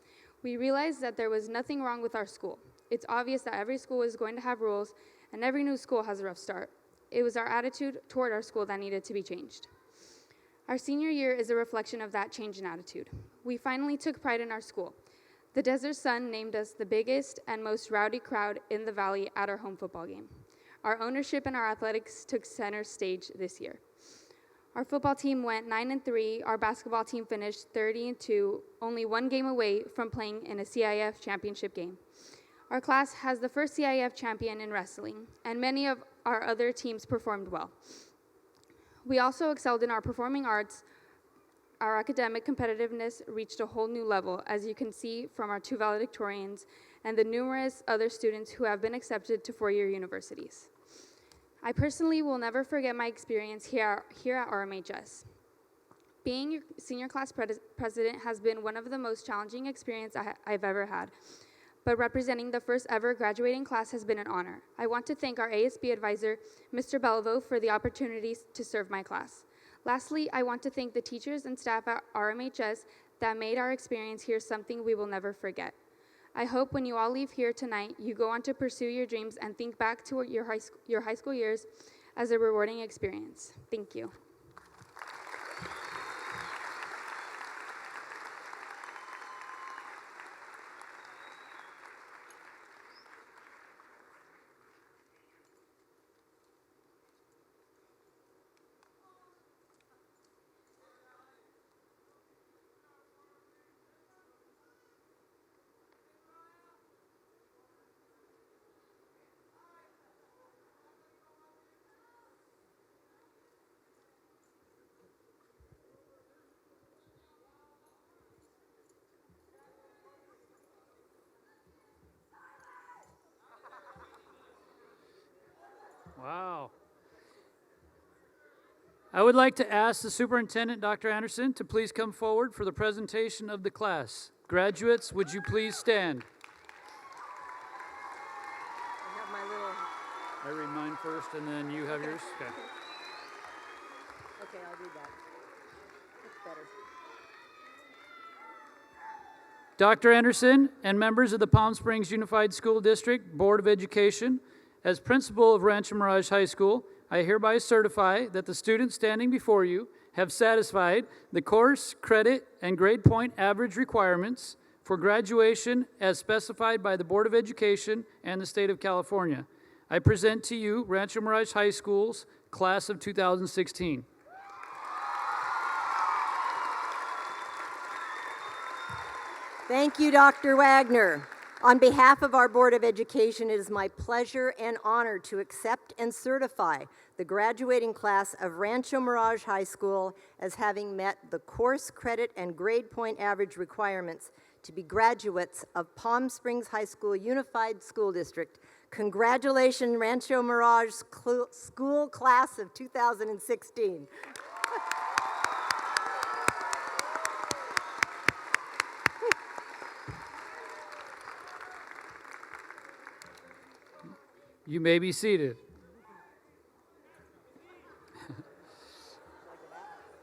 We realized that there was nothing wrong with our school. It's obvious that every school is going to have rules, and every new school has a rough start. It was our attitude toward our school that needed to be changed. Our senior year is a reflection of that change in attitude. We finally took pride in our school. The Desert Sun named us the biggest and most rowdy crowd in the valley at our home football game. Our ownership in our athletics took center stage this year. Our football team went 9-3. Our basketball team finished 30-2, only one game away from playing in a CIF championship game. Our class has the first CIF champion in wrestling, and many of our other teams performed well. We also excelled in our performing arts. Our academic competitiveness reached a whole new level, as you can see from our 2 valedictorians and the numerous other students who have been accepted to 4-year universities. I personally will never forget my experience here at RMHS. Being your senior class president has been one of the most challenging experiences I've ever had, but representing the first ever graduating class has been an honor. I want to thank our ASB advisor, Mr. Bellevaux, for the opportunity to serve my class. Lastly, I want to thank the teachers and staff at RMHS that made our experience here something we will never forget. I hope when you all leave here tonight, you go on to pursue your dreams and think back to your high school years as a rewarding experience. Thank you. Wow. I would like to ask the superintendent, Dr. Anderson, to please come forward for the presentation of the class. Graduates, would you please stand? I read mine first, and then you have yours? Okay. Okay, I'll read that. That's better. Dr. Anderson and members of the Palm Springs Unified School District Board of Education, as principal of Rancho Mirage High School, I hereby certify that the students standing before you have satisfied the course, credit, and grade point average requirements for graduation as specified by the Board of Education and the State of California. I present to you Rancho Mirage High School's class of 2016. Thank you, Dr. Wagner. On behalf of our Board of Education, it is my pleasure and honor to accept and certify the graduating class of Rancho Mirage High School as having met the course, credit, and grade point average requirements to be graduates of Palm Springs High School Unified School District. Congratulations, Rancho Mirage School Class of 2016. You may be seated.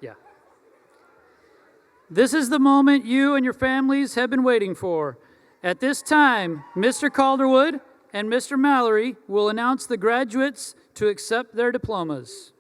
Yeah. This is the moment you and your families have been waiting for. At this time, Mr. Calderwood and Mr. Mallory will announce the graduates to accept their diplomas.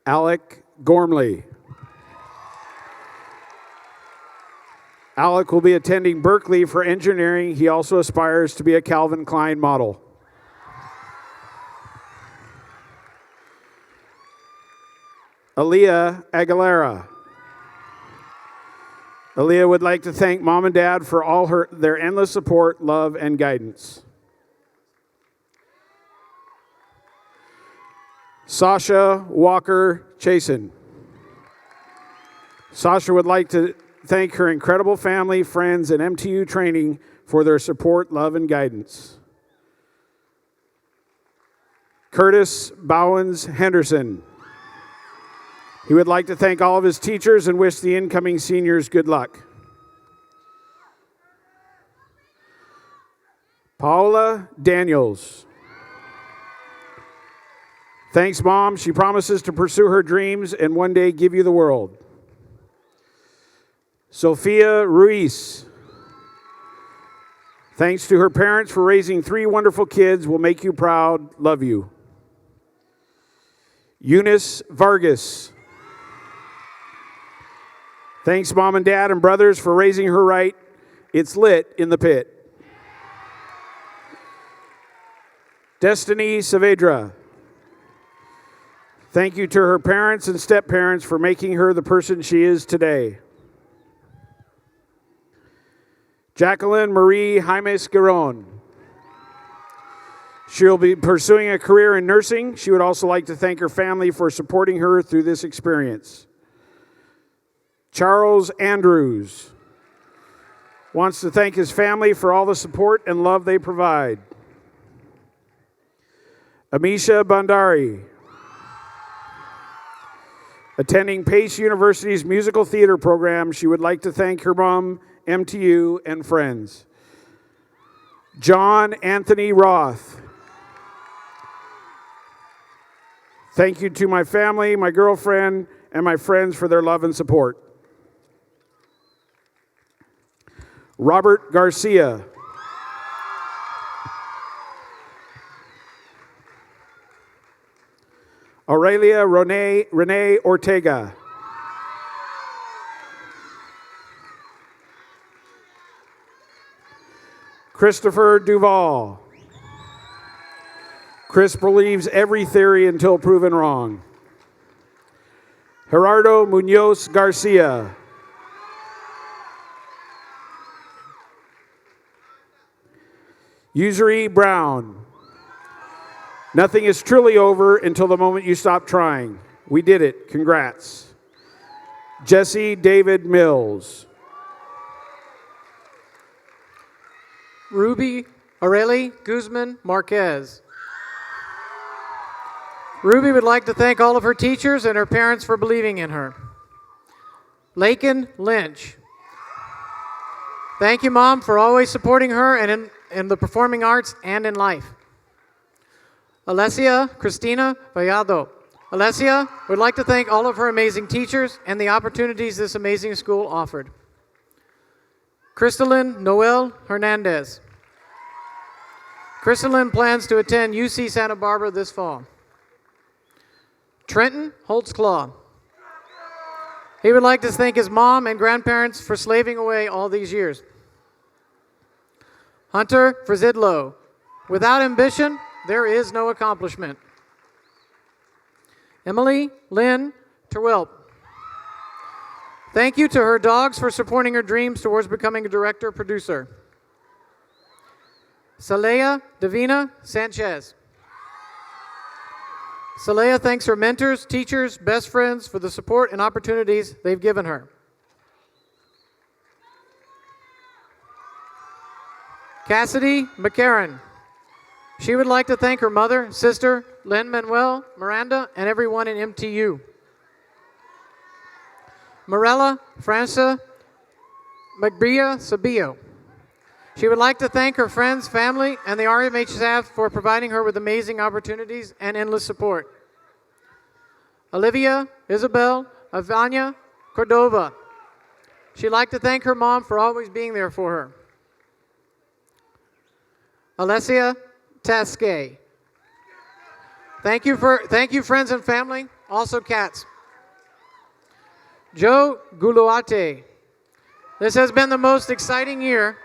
Alec Gormley. Alec will be attending Berkeley for engineering. He also aspires to be a Calvin Klein model. Aaliyah Aguilera. Aaliyah would like to thank Mom and Dad for all their endless support, love, and guidance. Sasha Walker Chasen. Sasha would like to thank her incredible family, friends, and MTU training for their support, love, and guidance. Curtis Bowens Henderson. He would like to thank all of his teachers and wish the incoming seniors good luck. Paula Daniels. Thanks, Mom. She promises to pursue her dreams and one day give you the world. Sophia Ruiz. Thanks to her parents for raising 3 wonderful kids. Will make you proud. Love you. Eunice Vargas. Thanks, Mom and Dad and brothers, for raising her right. It's lit in the pit. Destiny Saavedra. Thank you to her parents and step-parents for making her the person she is today. Jacqueline Marie Jaimes Giron. She'll be pursuing a career in nursing. She would also like to thank her family for supporting her through this experience. Charles Andrews wants to thank his family for all the support and love they provide. Amisha Bandari. Attending Pace University's musical theater program, she would like to thank her mom, MTU, and friends. John Anthony Roth. Thank you to my family, my girlfriend, and my friends for their love and support. Robert Garcia. Aurelia Renee Ortega. Christopher Duval. Chris believes every theory until proven wrong. Gerardo Munoz Garcia. Yusri Brown. Nothing is truly over until the moment you stop trying. We did it. Congrats. Jesse David Mills. Ruby Aurelie Guzman Marquez. Ruby would like to thank all of her teachers and her parents for believing in her. Lakin Lynch. Thank you, Mom, for always supporting her and in the performing arts and in life. Alessia Cristina Vallado. Alessia would like to thank all of her amazing teachers and the opportunities this amazing school offered. Crystalline Noel Hernandez. Crystalline plans to attend UC Santa Barbara this fall. Trenton Holtzclaw. He would like to thank his mom and grandparents for slaving away all these years. Hunter Frizidlo. Without ambition, there is no accomplishment. Emily Lynn Terwilp. Thank you to her dogs for supporting her dreams towards becoming a director-producer. Saleya Davina Sanchez. Saleya thanks her mentors, teachers, best friends for the support and opportunities they've given her. Cassidy McCarran. She would like to thank her mother, sister, Lynn Manuel, Miranda, and everyone in MTU. Morella Franca McBria Sabillo. She would like to thank her friends, family, and the RMH staff for providing her with amazing opportunities and endless support. Olivia Isabel Avanya Cordova. She'd like to thank her mom for always being there for her. Alessia Tasque. Thank you, friends and family, also cats. Joe Guluate. This has been the most exciting year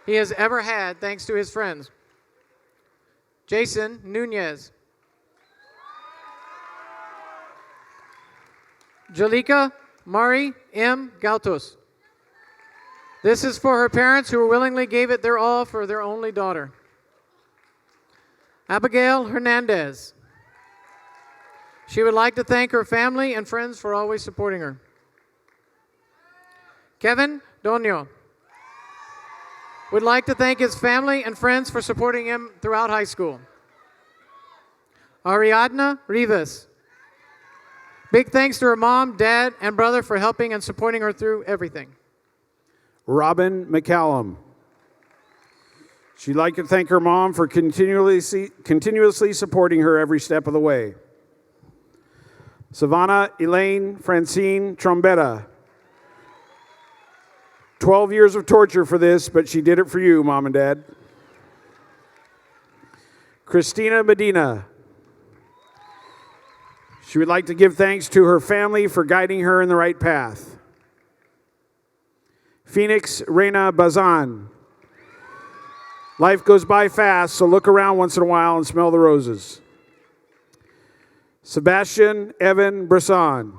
he has ever had, thanks to his friends. Jason Nunez. Jalika Mari M. Gautos. This is for her parents who willingly gave it their all for their only daughter. Abigail Hernandez. She would like to thank her family and friends for always supporting her. Kevin Donio would like to thank his family and friends for supporting him throughout high school. Ariadna Rivas. Big thanks to her mom, dad, and brother for helping and supporting her through everything. Robin McCallum. She'd like to thank her mom for continuously supporting her every step of the way. Savannah Elaine Francine Trombetta. 12 years of torture for this, but she did it for you, Mom and Dad. Christina Medina. She would like to give thanks to her family for guiding her in the right path. Phoenix Reina Bazan. Life goes by fast, so look around once in a while and smell the roses. Sebastian Evan Brisson.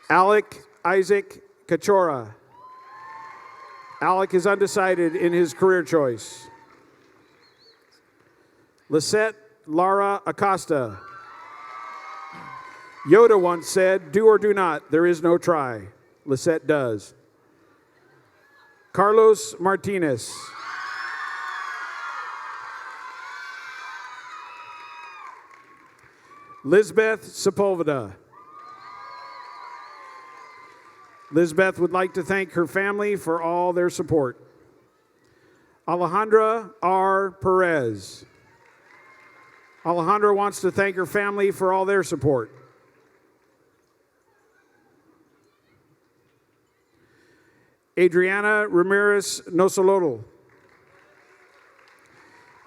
Alec Isaac Cachora. Alec is undecided in his career choice. Lisette Lara Acosta. Yoda once said, "Do or do not, there is no try." Lisette does. Carlos Martinez. Lisbeth Sepulveda. Lisbeth would like to thank her family for all their support. Alejandra R. Perez. Alejandra wants to thank her family for all their support. Adriana Ramirez Nosolotl.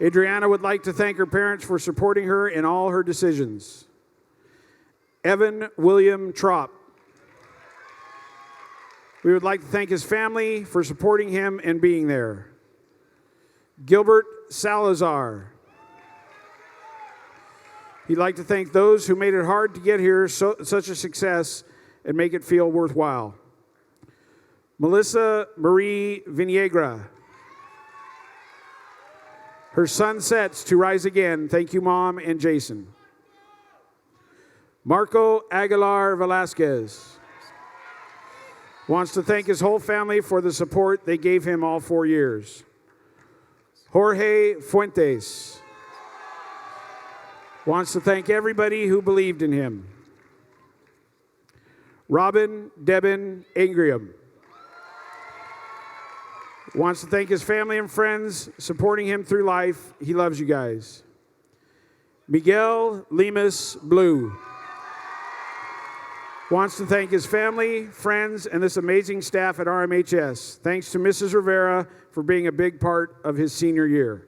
Adriana would like to thank her parents for supporting her in all her decisions. Evan William Trop. We would like to thank his family for supporting him and being there. Gilbert Salazar. He'd like to thank those who made it hard to get here, such a success, and make it feel worthwhile. Melissa Marie Viniegra. Her sun sets to rise again. Thank you, Mom and Jason. Marco Aguilar Velasquez wants to thank his whole family for the support they gave him all 4 years. Jorge Fuentes wants to thank everybody who believed in him. Robin Debin Ingram wants to thank his family and friends supporting him through life. He loves you guys. Miguel Lemus Blue wants to thank his family, friends, and this amazing staff at RMHS. Thanks to Mrs. Rivera for being a big part of his senior year.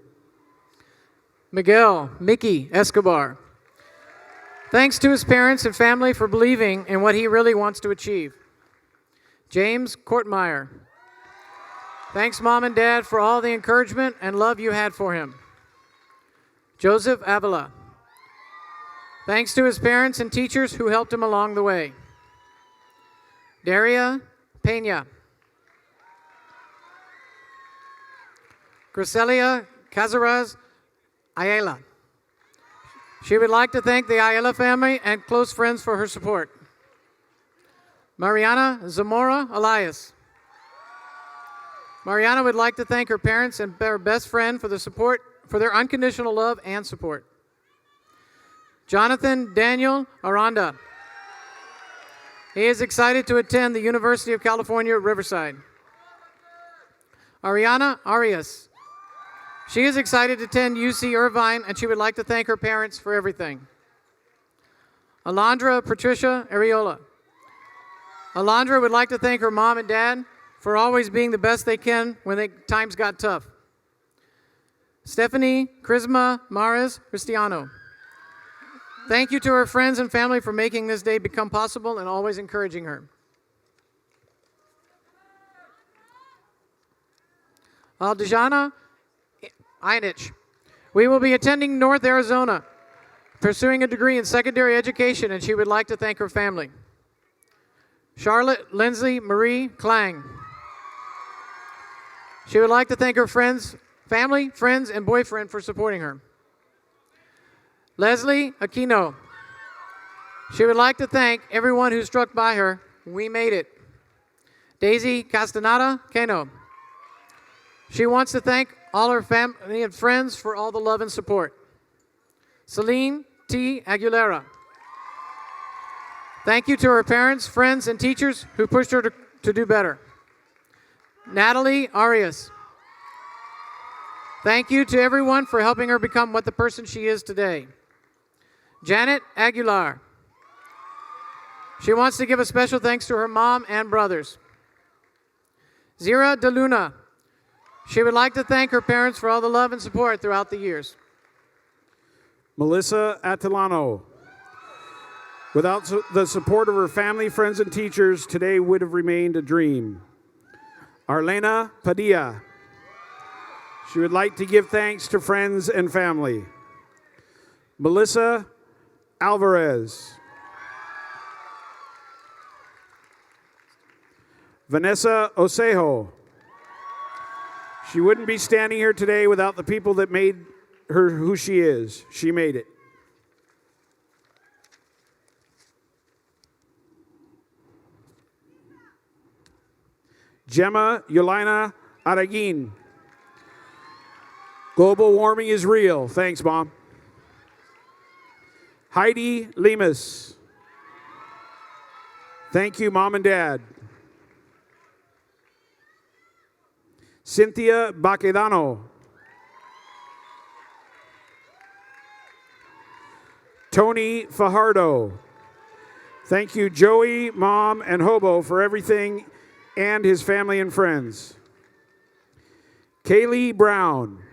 Miguel Mickey Escobar. Thanks to his parents and family for believing in what he really wants to achieve. James Kortmeyer. Thanks, Mom and Dad, for all the encouragement and love you had for him. Joseph Avila. Thanks to his parents and teachers who helped him along the way. Daria Pena. Griselia Cazares Ayala. She would like to thank the Ayala family and close friends for her support. Mariana Zamora Elias. Mariana would like to thank her parents and her best friend for their unconditional love and support. Jonathan Daniel Aranda. He is excited to attend the University of California, Riverside. Ariana Arias. She is excited to attend UC Irvine, and she would like to thank her parents for everything. Alondra Patricia Areola. Alondra would like to thank her mom and dad for always being the best they can when times got tough. Stephanie Crisma Mares Cristiano. Thank you to her friends and family for making this day become possible and always encouraging her. Aldejana Einich. We will be attending North Arizona, pursuing a degree in secondary education, and she would like to thank her family. Charlotte Lindsay Marie Klang. She would like to thank her family, friends, and boyfriend for supporting her. Leslie Aquino. She would like to thank everyone who stuck by her. We made it. Daisy Castaneda Cano. She wants to thank all her family and friends for all the love and support. Celine T. Aguilera. Thank you to her parents, friends, and teachers who pushed her to do better. Natalie Arias. Thank you to everyone for helping her become what the person she is today. Janet Aguilar. She wants to give a special thanks to her mom and brothers. Zira De Luna. She would like to thank her parents for all the love and support throughout the years. Melissa Atilano. Without the support of her family, friends, and teachers, today would have remained a dream. Arlena Padilla. She would like to give thanks to friends and family. Melissa Alvarez. Vanessa Osejo. She wouldn't be standing here today without the people that made her who she is. She made it. Gemma Yolina Araguin. Global warming is real. Thanks, Mom. Heidi Lemus. Thank you, Mom and Dad. Cynthia Baquedano. Tony Fajardo. Thank you, Joey, Mom, and Hobo for everything and his family and friends. Kaylee Brown.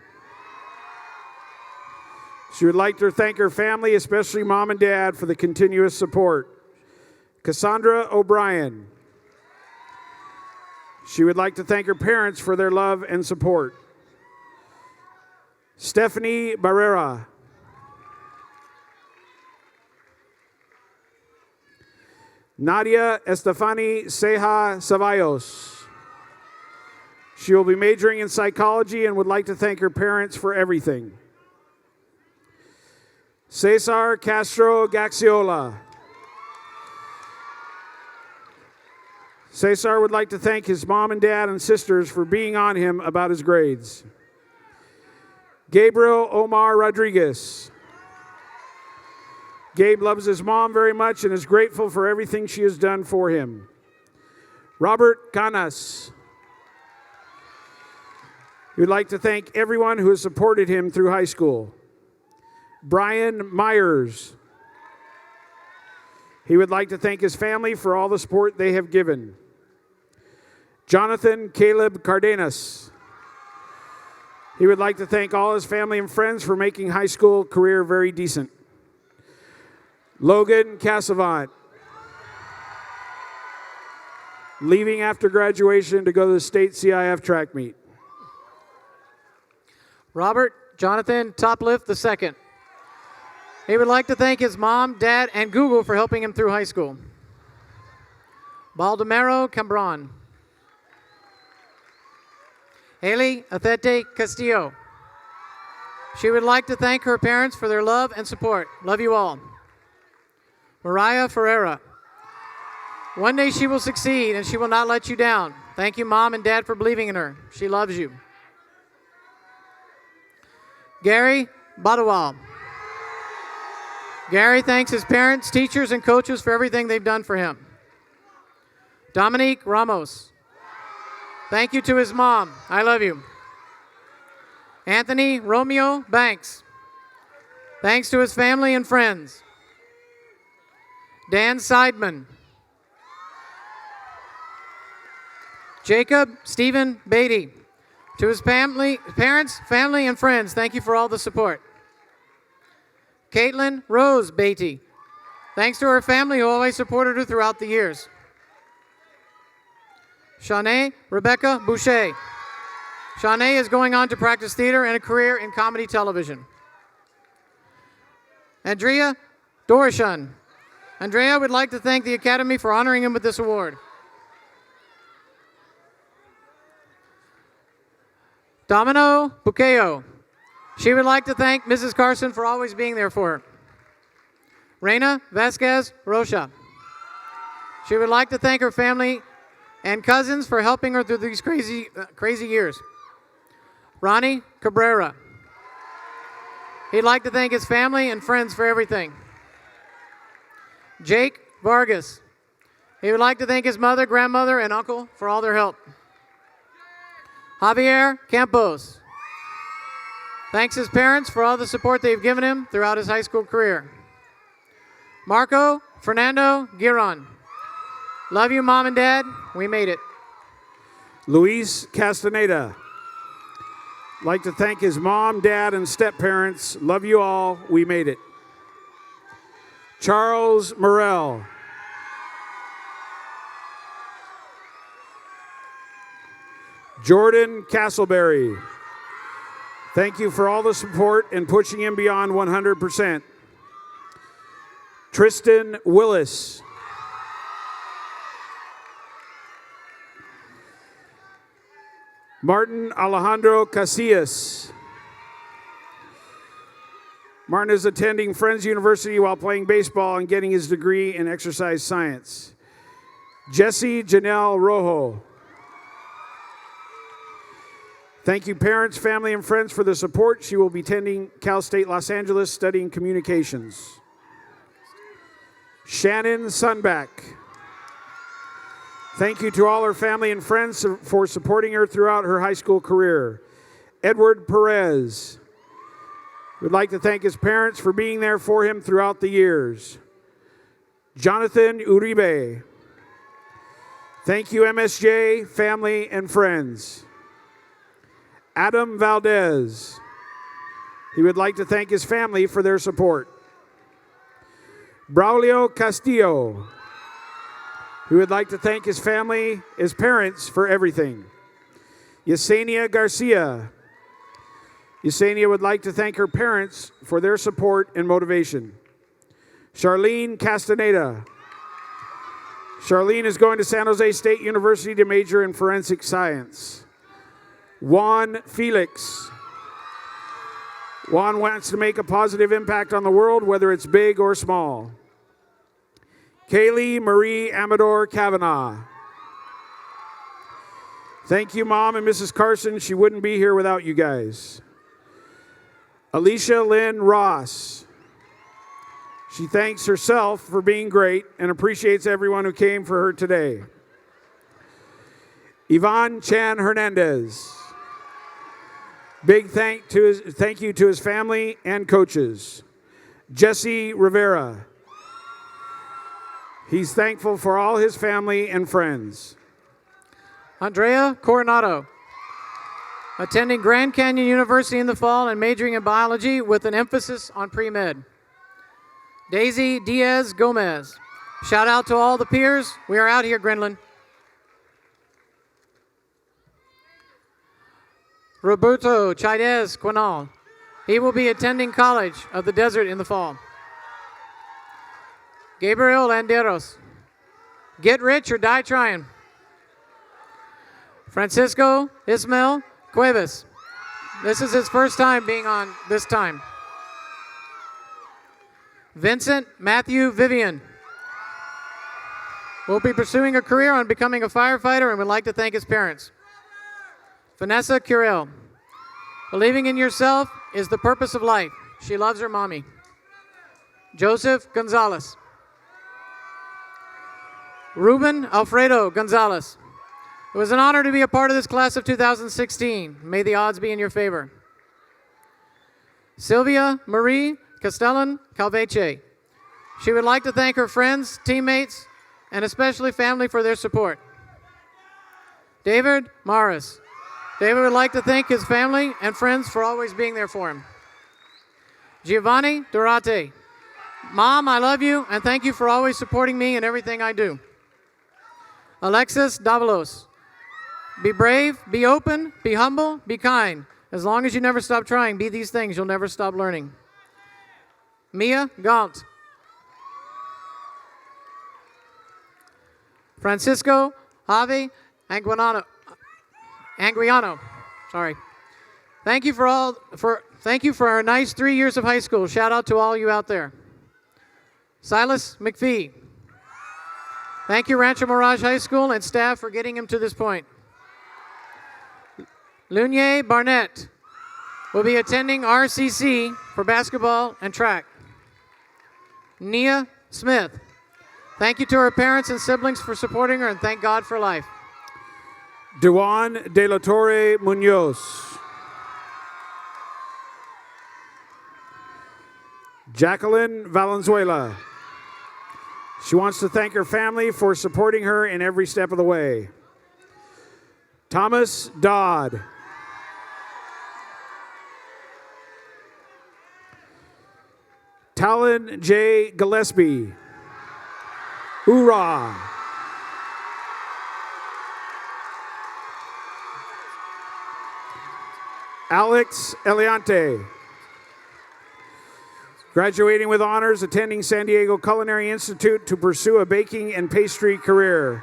She would like to thank her family, especially Mom and Dad, for the continuous support. Cassandra O'Brien. She would like to thank her parents for their love and support. Stephanie Barrera. Nadia Estefani Ceja Ceballos. She will be majoring in psychology and would like to thank her parents for everything. Cesar Castro Gaxiola. Cesar would like to thank his mom and dad and sisters for being on him about his grades. Gabriel Omar Rodriguez. Gabe loves his mom very much and is grateful for everything she has done for him. Robert Canas. He would like to thank everyone who has supported him through high school. Brian Myers. He would like to thank his family for all the support they have given. Jonathan Caleb Cardenas. He would like to thank all his family and friends for making high school career very decent. Logan Casavant. Leaving after graduation to go to the state CIF track meet. Robert Jonathan Toplift II. He would like to thank his mom, dad, and Google for helping him through high school. Baldomero Cambron. Haley Athete Castillo. She would like to thank her parents for their love and support. Love you all. Mariah Ferreira. One day she will succeed and she will not let you down. Thank you, Mom and Dad, for believing in her. She loves you. Gary Badawal. Gary thanks his parents, teachers, and coaches for everything they've done for him. Dominique Ramos. Thank you to his mom. I love you. Anthony Romeo Banks. Thanks to his family and friends. Dan Seidman. Jacob Stephen Beatty. To his family, parents, family, and friends, thank you for all the support. Caitlin Rose Beatty. Thanks to her family who always supported her throughout the years. Shanae Rebecca Boucher. Shanae is going on to practice theater and a career in comedy television. Andrea Dorishun. Andrea would like to thank the Academy for honoring him with this award. Domino Buqueo. She would like to thank Mrs. Carson for always being there for her. Reina Vasquez Rocha. She would like to thank her family and cousins for helping her through these crazy years. Ronnie Cabrera. He'd like to thank his family and friends for everything. Jake Vargas. He would like to thank his mother, grandmother, and uncle for all their help. Javier Campos. Thanks his parents for all the support they've given him throughout his high school career. Marco Fernando Giron. Love you, Mom and Dad. We made it. Luis Castaneda. Like to thank his mom, dad, and step-parents. Love you all. We made it. Charles Morrell. Jordan Castleberry. Thank you for all the support and pushing him beyond 100%. Tristan Willis. Martin Alejandro Casillas. Martin is attending Friends University while playing baseball and getting his degree in exercise science. Jesse Janelle Rojo. Thank you, parents, family, and friends for the support. She will be attending Cal State Los Angeles studying communications. Shannon Sunback. Thank you to all her family and friends for supporting her throughout her high school career. Edward Perez. We'd like to thank his parents for being there for him throughout the years. Jonathan Uribe. Thank you, MSJ, family, and friends. Adam Valdez. He would like to thank his family for their support. Braulio Castillo. He would like to thank his family, his parents, for everything. Yesenia Garcia. Yesenia would like to thank her parents for their support and motivation. Charlene Castaneda. Charlene is going to San Jose State University to major in forensic science. Juan Felix. Juan wants to make a positive impact on the world, whether it's big or small. Kaylee Marie Amador Kavanaugh. Thank you, Mom and Mrs. Carson. She wouldn't be here without you guys. Alicia Lynn Ross. She thanks herself for being great and appreciates everyone who came for her today. Yvonne Chan Hernandez. Big thank you to his family and coaches. Jesse Rivera. He's thankful for all his family and friends. Andrea Coronado. Attending Grand Canyon University in the fall and majoring in biology with an emphasis on pre-med. Daisy Diaz Gomez. Shout out to all the peers. We are out here, Grenland. Roberto Chaidez Quinal. He will be attending College of the Desert in the fall. Gabriel Landeros. Get rich or die trying. Francisco Ismael Cuevas. This is his first time being on this time. Vincent Matthew Vivian will be pursuing a career on becoming a firefighter and would like to thank his parents. Vanessa Curell. Believing in yourself is the purpose of life. She loves her mommy. Joseph Gonzalez. Ruben Alfredo Gonzalez. It was an honor to be a part of this class of 2016. May the odds be in your favor. Sylvia Marie Castellan Calveche. She would like to thank her friends, teammates, and especially family for their support. David Morris. David would like to thank his family and friends for always being there for him. Giovanni Durate. Mom, I love you and thank you for always supporting me in everything I do. Alexis Davalos. Be brave, be open, be humble, be kind. As long as you never stop trying, be these things, you'll never stop learning. Mia Gaunt. Francisco Javi Anguiano. Sorry. Thank you for our nice 3 years of high school. Shout out to all you out there. Silas McPhee. Thank you, Rancho Mirage High School and staff for getting him to this point. Lunier Barnett will be attending RCC for basketball and track. Nia Smith. Thank you to her parents and siblings for supporting her, and thank God for life. Duan De La Torre Munoz. Jacqueline Valenzuela. She wants to thank her family for supporting her in every step of the way. Thomas Dodd. Talon J. Gillespie. Hoorah. Alex Eliante. Graduating with honors, attending San Diego Culinary Institute to pursue a baking and pastry career.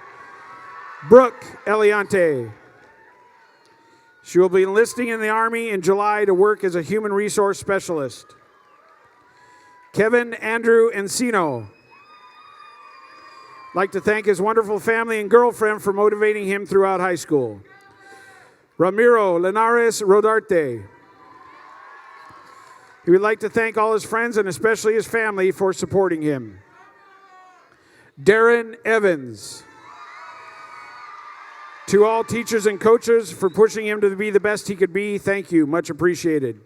Brooke Eliante. She will be enlisting in the Army in July to work as a human resource specialist. Kevin Andrew Encino. I'd like to thank his wonderful family and girlfriend for motivating him throughout high school. Ramiro Linares Rodarte. He would like to thank all his friends and especially his family for supporting him. Darren Evans. To all teachers and coaches for pushing him to be the best he could be, thank you, much appreciated.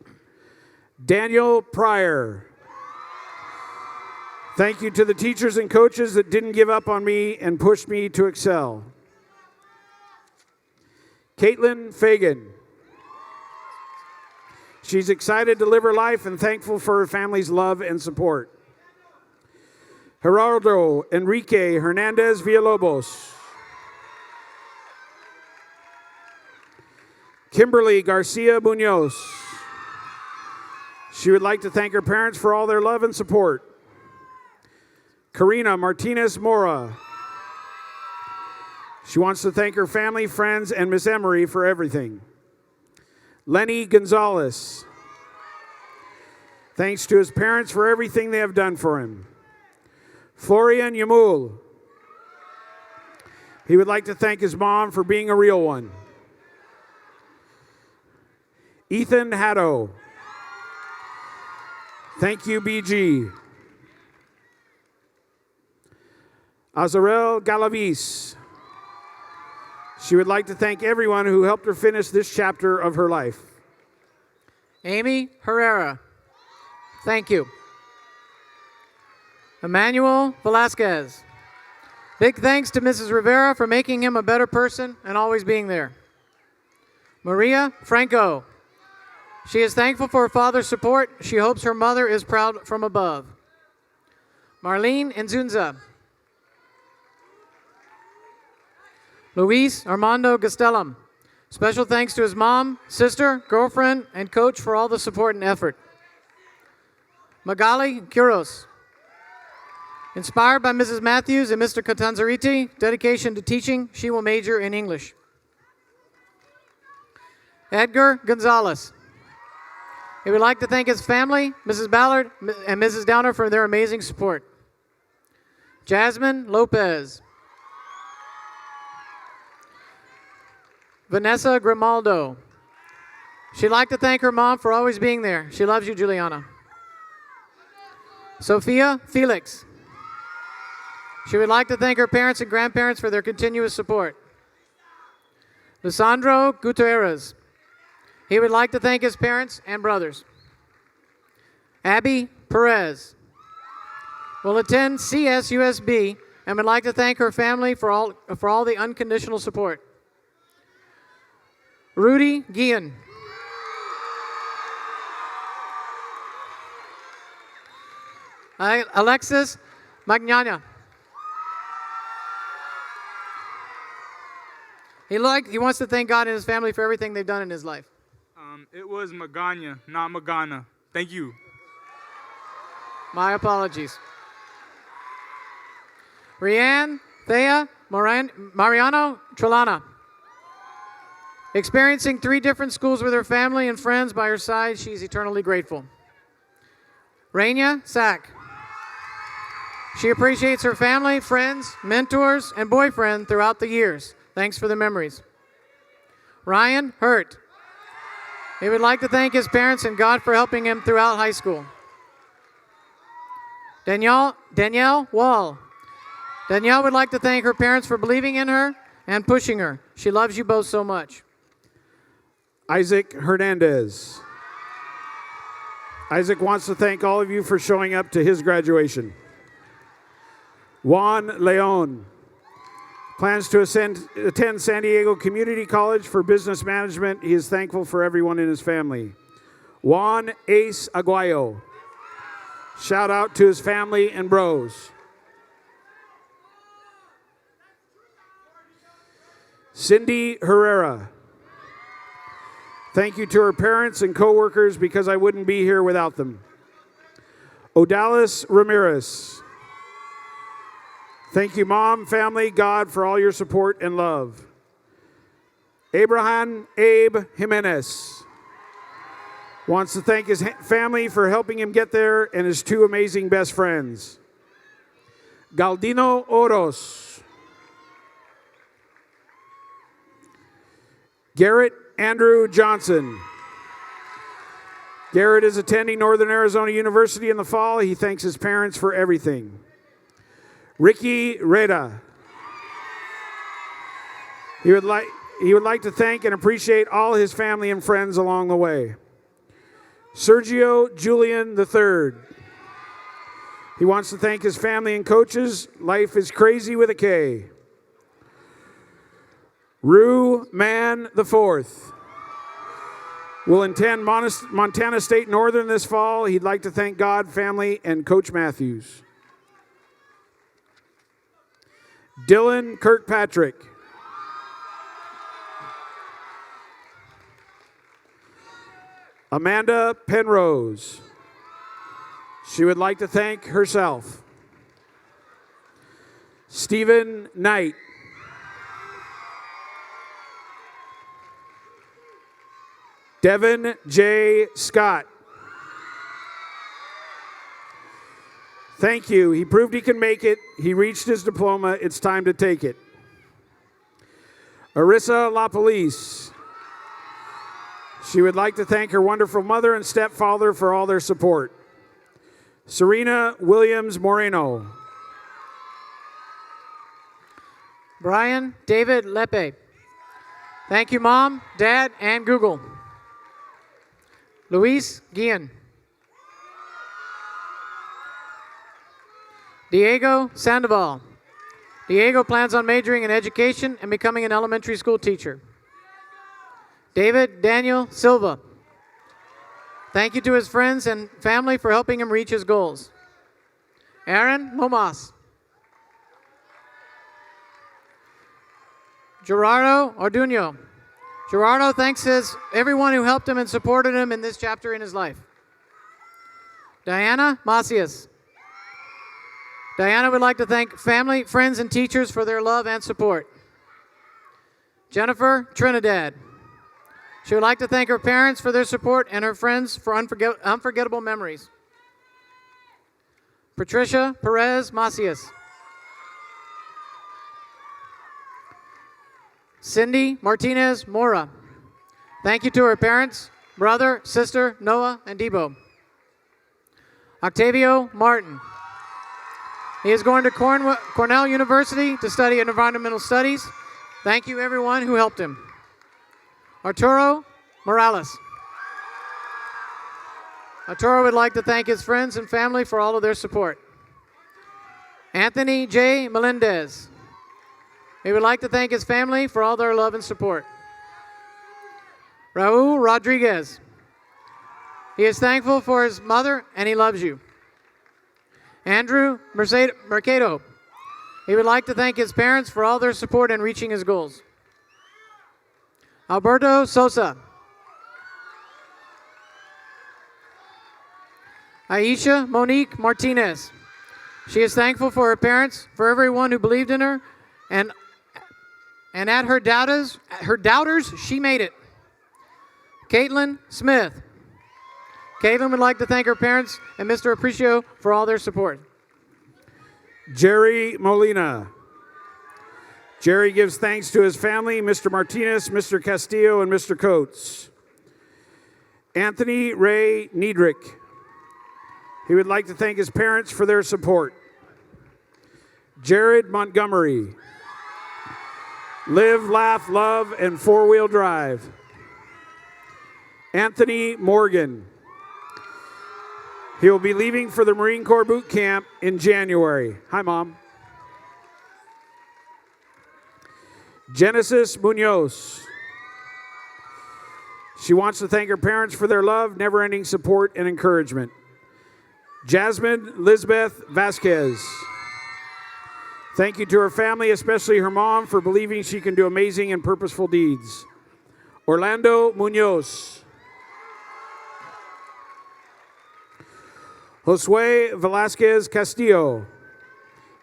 Daniel Pryor. Thank you to the teachers and coaches that didn't give up on me and pushed me to excel. Caitlin Fagan. She's excited to live her life and thankful for her family's love and support. Gerardo Enrique Hernandez Villalobos. Kimberly Garcia Munoz. She would like to thank her parents for all their love and support. Karina Martinez Mora. She wants to thank her family, friends, and Miss Emery for everything. Lenny Gonzalez. Thanks to his parents for everything they have done for him. Florian Yamul. He would like to thank his mom for being a real one. Ethan Haddo. Thank you, BG. Azarel Galavis. She would like to thank everyone who helped her finish this chapter of her life. Amy Herrera. Thank you. Emmanuel Velasquez. Big thanks to Mrs. Rivera for making him a better person and always being there. Maria Franco. She is thankful for her father's support. She hopes her mother is proud from above. Marlene Enzunza. Luis Armando Gastelum. Special thanks to his mom, sister, girlfriend, and coach for all the support and effort. Magali Kuros. Inspired by Mrs. Matthews and Mr. Catanzariti, dedication to teaching, she will major in English. Edgar Gonzalez. He would like to thank his family, Mrs. Ballard and Mrs. Downer, for their amazing support. Jasmine Lopez. Vanessa Grimaldo. She'd like to thank her mom for always being there. She loves you, Juliana. Sophia Felix. She would like to thank her parents and grandparents for their continuous support. Lisandro Gutierrez. He would like to thank his parents and brothers. Abby Perez will attend CSUSB and would like to thank her family for all the unconditional support. Rudy Guillen. Alexis Magnana. He wants to thank God and his family for everything they've done in his life. It was Magana, not Magana. Thank you. My apologies. Rianne Thea Mariano Trelana. Experiencing 3 different schools with her family and friends by her side, she's eternally grateful. Raina Sack. She appreciates her family, friends, mentors, and boyfriend throughout the years. Thanks for the memories. Ryan Hurt. He would like to thank his parents and God for helping him throughout high school. Danielle Wall. Danielle would like to thank her parents for believing in her and pushing her. She loves you both so much. Isaac Hernandez. Isaac wants to thank all of you for showing up to his graduation. Juan Leon plans to attend San Diego Community College for Business Management. He is thankful for everyone in his family. Juan Ace Aguayo. Shout out to his family and bros. Cindy Herrera. Thank you to her parents and coworkers because I wouldn't be here without them. Odalis Ramirez. Thank you, Mom, family, God, for all your support and love. Abraham Abe Jimenez wants to thank his family for helping him get there and his 2 amazing best friends. Galdino Oros. Garrett Andrew Johnson. Garrett is attending Northern Arizona University in the fall. He thanks his parents for everything. Ricky Reda. He would like to thank and appreciate all his family and friends along the way. Sergio Julian III. He wants to thank his family and coaches. Life is crazy with a K. Rue Man IV will attend Montana State Northern this fall. He'd like to thank God, family, and Coach Matthews. Dylan Kirkpatrick. Amanda Penrose. She would like to thank herself. Stephen Knight. Devin J. Scott. Thank you. He proved he can make it. He reached his diploma. It's time to take it. Arissa LaPolice. She would like to thank her wonderful mother and stepfather for all their support. Serena Williams Moreno. Brian David Lepe. Thank you, Mom, Dad, and Google. Luis Guillen. Diego Sandoval. Diego plans on majoring in education and becoming an elementary school teacher. David Daniel Silva. Thank you to his friends and family for helping him reach his goals. Aaron Lomas. Gerardo Orduno. Gerardo thanks everyone who helped him and supported him in this chapter in his life. Diana Macias. Diana would like to thank family, friends, and teachers for their love and support. Jennifer Trinidad. She would like to thank her parents for their support and her friends for unforgettable memories. Patricia Perez Macias. Cindy Martinez Mora. Thank you to her parents, brother, sister, Noah, and Debo. Octavio Martin. He is going to Cornell University to study environmental studies. Thank you, everyone who helped him. Arturo Morales. Arturo would like to thank his friends and family for all of their support. Anthony J. Melendez. He would like to thank his family for all their love and support. Raul Rodriguez. He is thankful for his mother and he loves you. Andrew Mercado. He would like to thank his parents for all their support in reaching his goals. Alberto Sosa. Aisha Monique Martinez. She is thankful for her parents, for everyone who believed in her, and at her doubters, she made it. Caitlin Smith. Caitlin would like to thank her parents and Mr. Apprecio for all their support. Jerry Molina. Jerry gives thanks to his family, Mr. Martinez, Mr. Castillo, and Mr. Coates. Anthony Ray Niedrich. He would like to thank his parents for their support. Jared Montgomery. Live, laugh, love, and four-wheel drive. Anthony Morgan. He will be leaving for the Marine Corps boot camp in January. Hi, Mom. Genesis Munoz. She wants to thank her parents for their love, never-ending support, and encouragement. Jasmine Lisbeth Vasquez. Thank you to her family, especially her mom, for believing she can do amazing and purposeful deeds. Orlando Munoz. Josue Velasquez Castillo.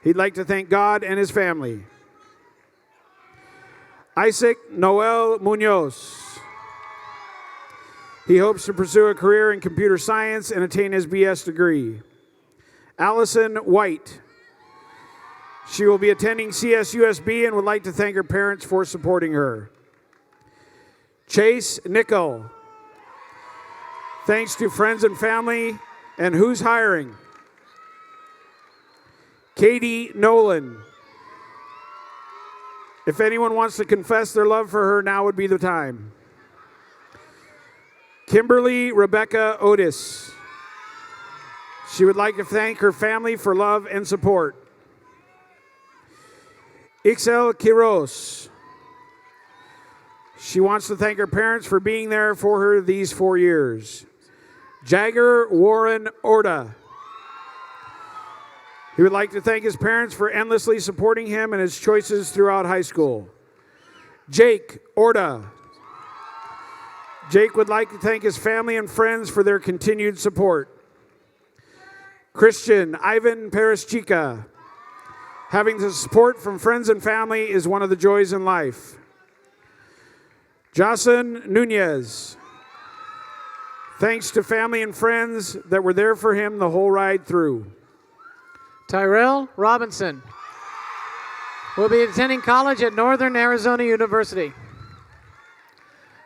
He'd like to thank God and his family. Isaac Noel Munoz. He hopes to pursue a career in computer science and attain his BS degree. Allison White. She will be attending CSUSB and would like to thank her parents for supporting her. Chase Nickel. Thanks to friends and family. And who's hiring? Katie Nolan. If anyone wants to confess their love for her, now would be the time. Kimberly Rebecca Otis. She would like to thank her family for love and support. Ixel Quiroz. She wants to thank her parents for being there for her these 4 years. Jagger Warren Orta. He would like to thank his parents for endlessly supporting him and his choices throughout high school. Jake Orta. Jake would like to thank his family and friends for their continued support. Christian Ivan Pereschica. Having the support from friends and family is one of the joys in life. Jocelyn Nunez. Thanks to family and friends that were there for him the whole ride through. Tyrell Robinson will be attending college at Northern Arizona University.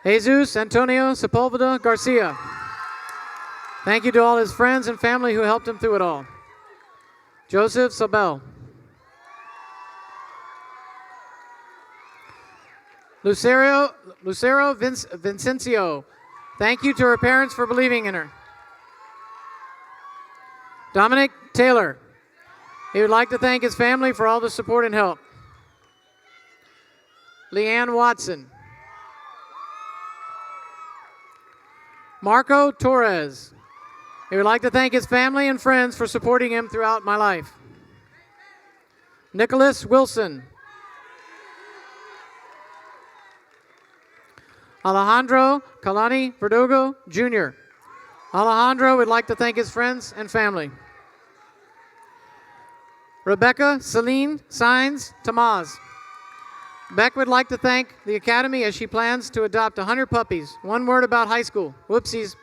Jesus Antonio Sepulveda Garcia. Thank you to all his friends and family who helped him through it all. Joseph Sabel. Lucero Vincencio. Thank you to her parents for believing in her. Dominic Taylor. He would like to thank his family for all the support and help. Leanne Watson. Marco Torres. He would like to thank his family and friends for supporting him throughout my life. Nicholas Wilson. Alejandro Kalani Verdugo Jr. Alejandro would like to thank his friends and family. Rebecca Celine Signs Tamaz. Beck would like to thank the Academy as she plans to adopt 100 puppies. One word about high school. Whoopsies.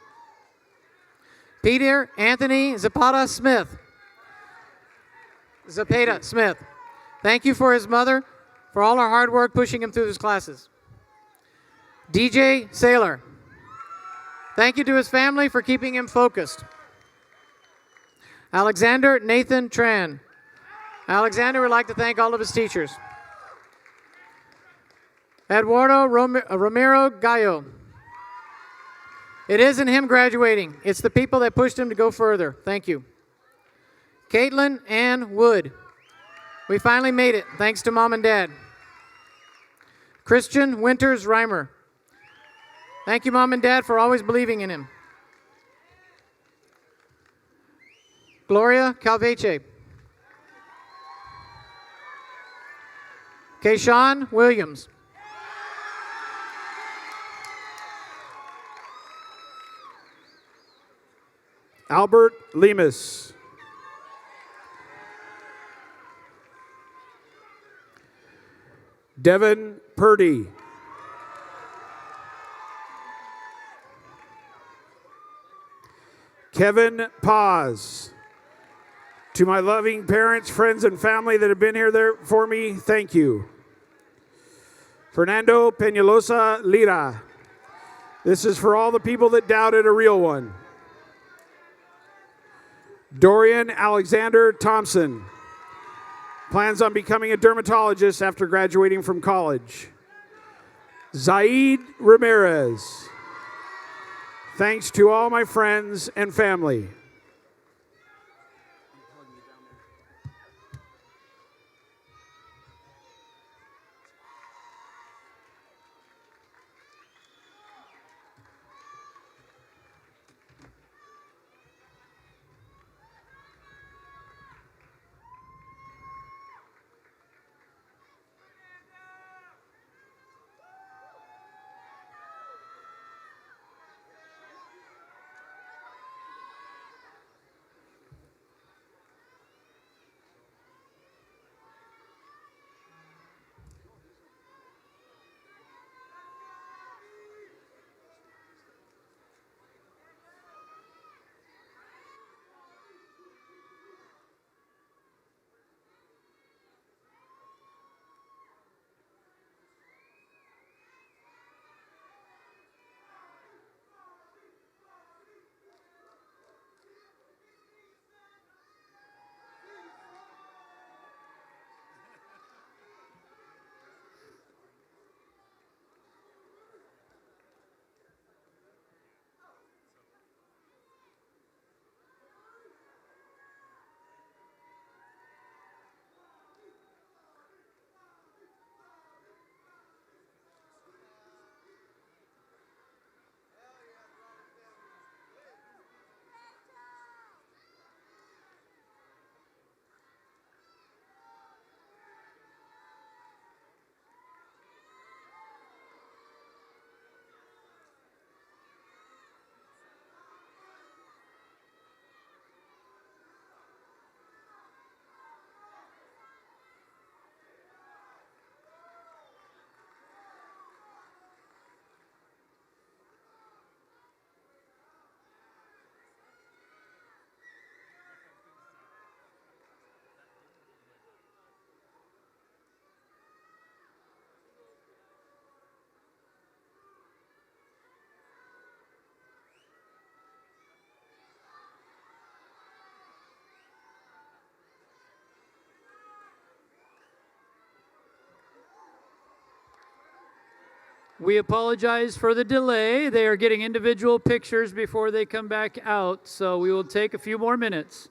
Peter Anthony Zapata Smith. Thank you for his mother for all her hard work pushing him through his classes. DJ Saylor. Thank you to his family for keeping him focused. Alexander Nathan Tran. Alexander would like to thank all of his teachers. Eduardo Romero Gallo. It isn't him graduating. It's the people that pushed him to go further. Thank you. Caitlin Ann Wood. We finally made it, thanks to Mom and Dad. Christian Winters Reimer. Thank you, Mom and Dad, for always believing in him. Gloria Calveche. Kayshawn Williams. Albert Lemus. Devin Purdy. Kevin Paz. To my loving parents, friends, and family that have been here there for me, thank you. Fernando Peñalosa Lira. This is for all the people that doubted a real one. Dorian Alexander Thompson. Plans on becoming a dermatologist after graduating from college. Zaid Ramirez. Thanks to all my friends and family. We apologize for the delay. They are getting individual pictures before they come back out, so we will take a few more minutes.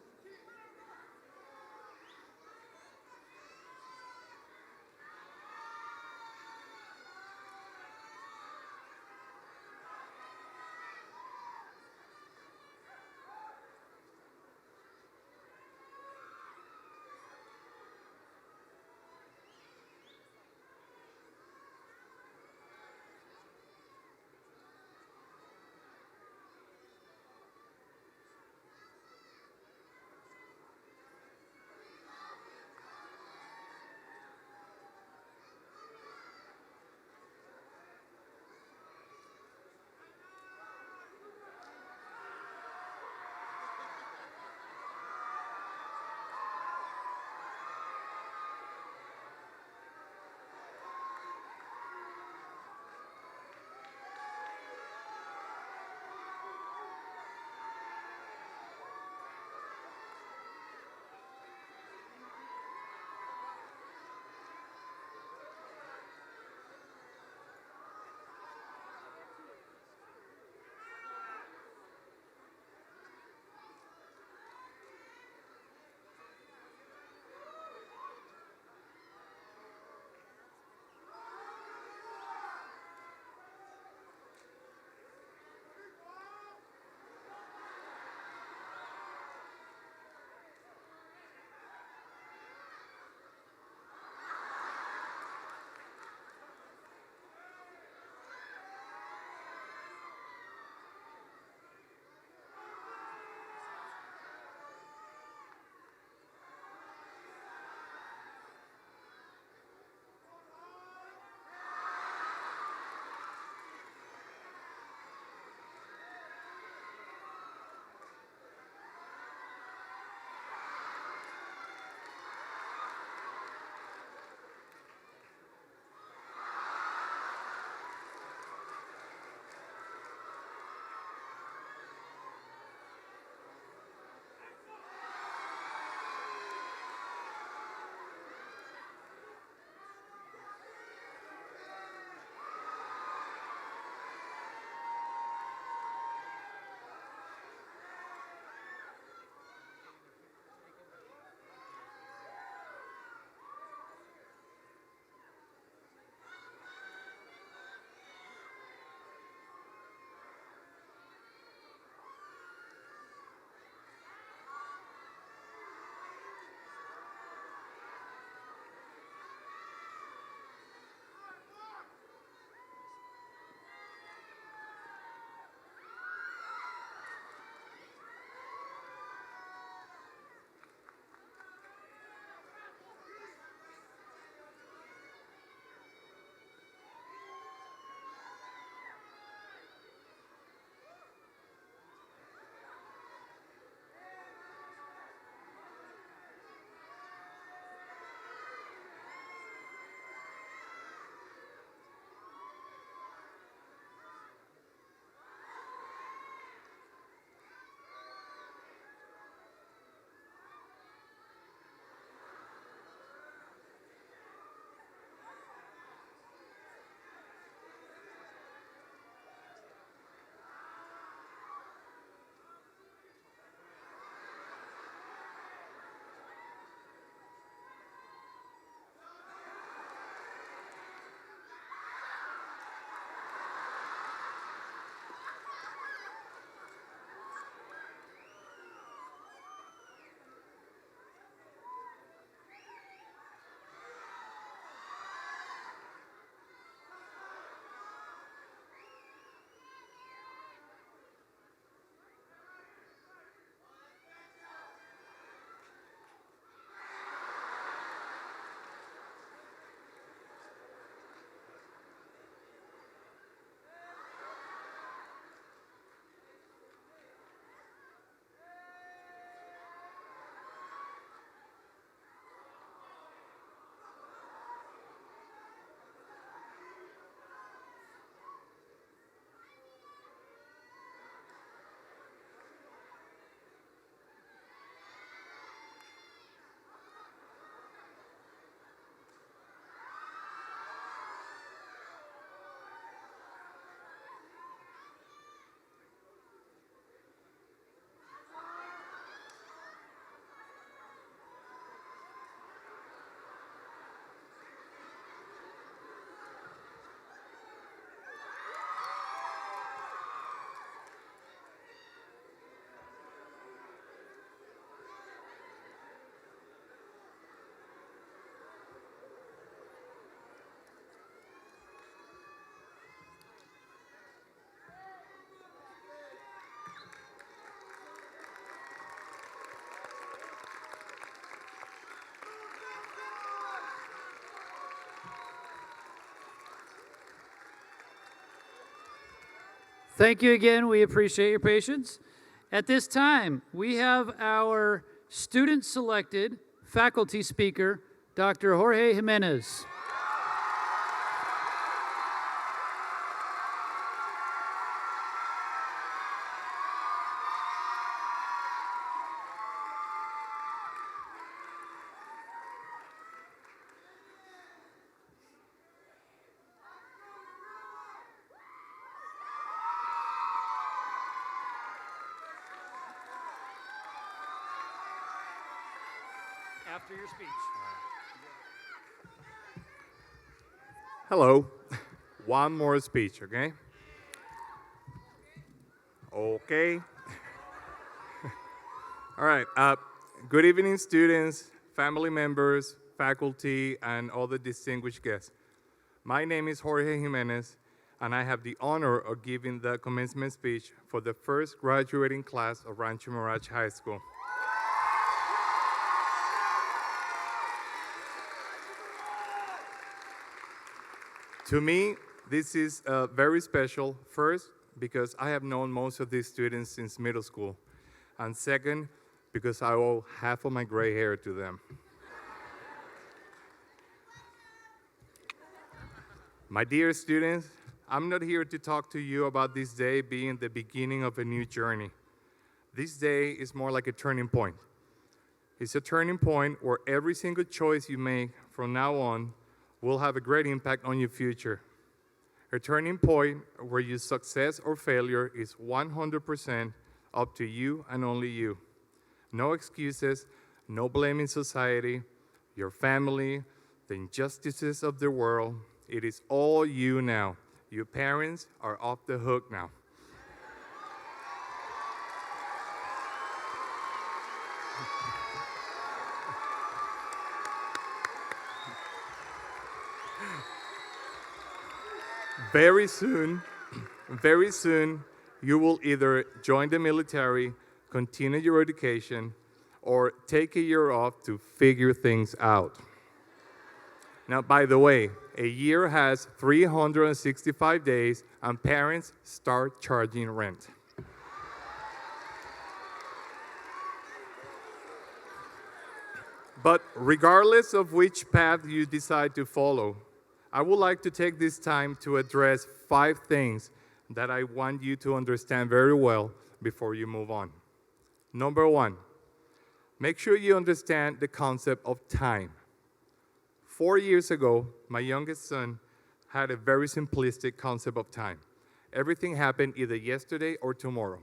Thank you again. We appreciate your patience. At this time, we have our student-selected faculty speaker, Dr. Jorge Jimenez. After your speech. Hello. One more speech, okay? Okay. All right. Good evening, students, family members, faculty, and all the distinguished guests. My name is Jorge Jimenez, and I have the honor of giving the commencement speech for the first graduating class of Rancho Mirage High School. To me, this is very special, first, because I have known most of these students since middle school, and second, because I owe half of my gray hair to them. My dear students, I'm not here to talk to you about this day being the beginning of a new journey. This day is more like a turning point. It's a turning point where every single choice you make from now on will have a great impact on your future. A turning point where your success or failure is 100% up to you and only you. No excuses, no blaming society, your family, the injustices of the world. It is all you now. Your parents are off the hook now. Very soon, you will either join the military, continue your education, or take a year off to figure things out. Now, by the way, a year has 365 days, and parents start charging rent. But regardless of which path you decide to follow, I would like to take this time to address 5 things that I want you to understand very well before you move on. Number 1, make sure you understand the concept of time. 4 years ago, my youngest son had a very simplistic concept of time. Everything happened either yesterday or tomorrow.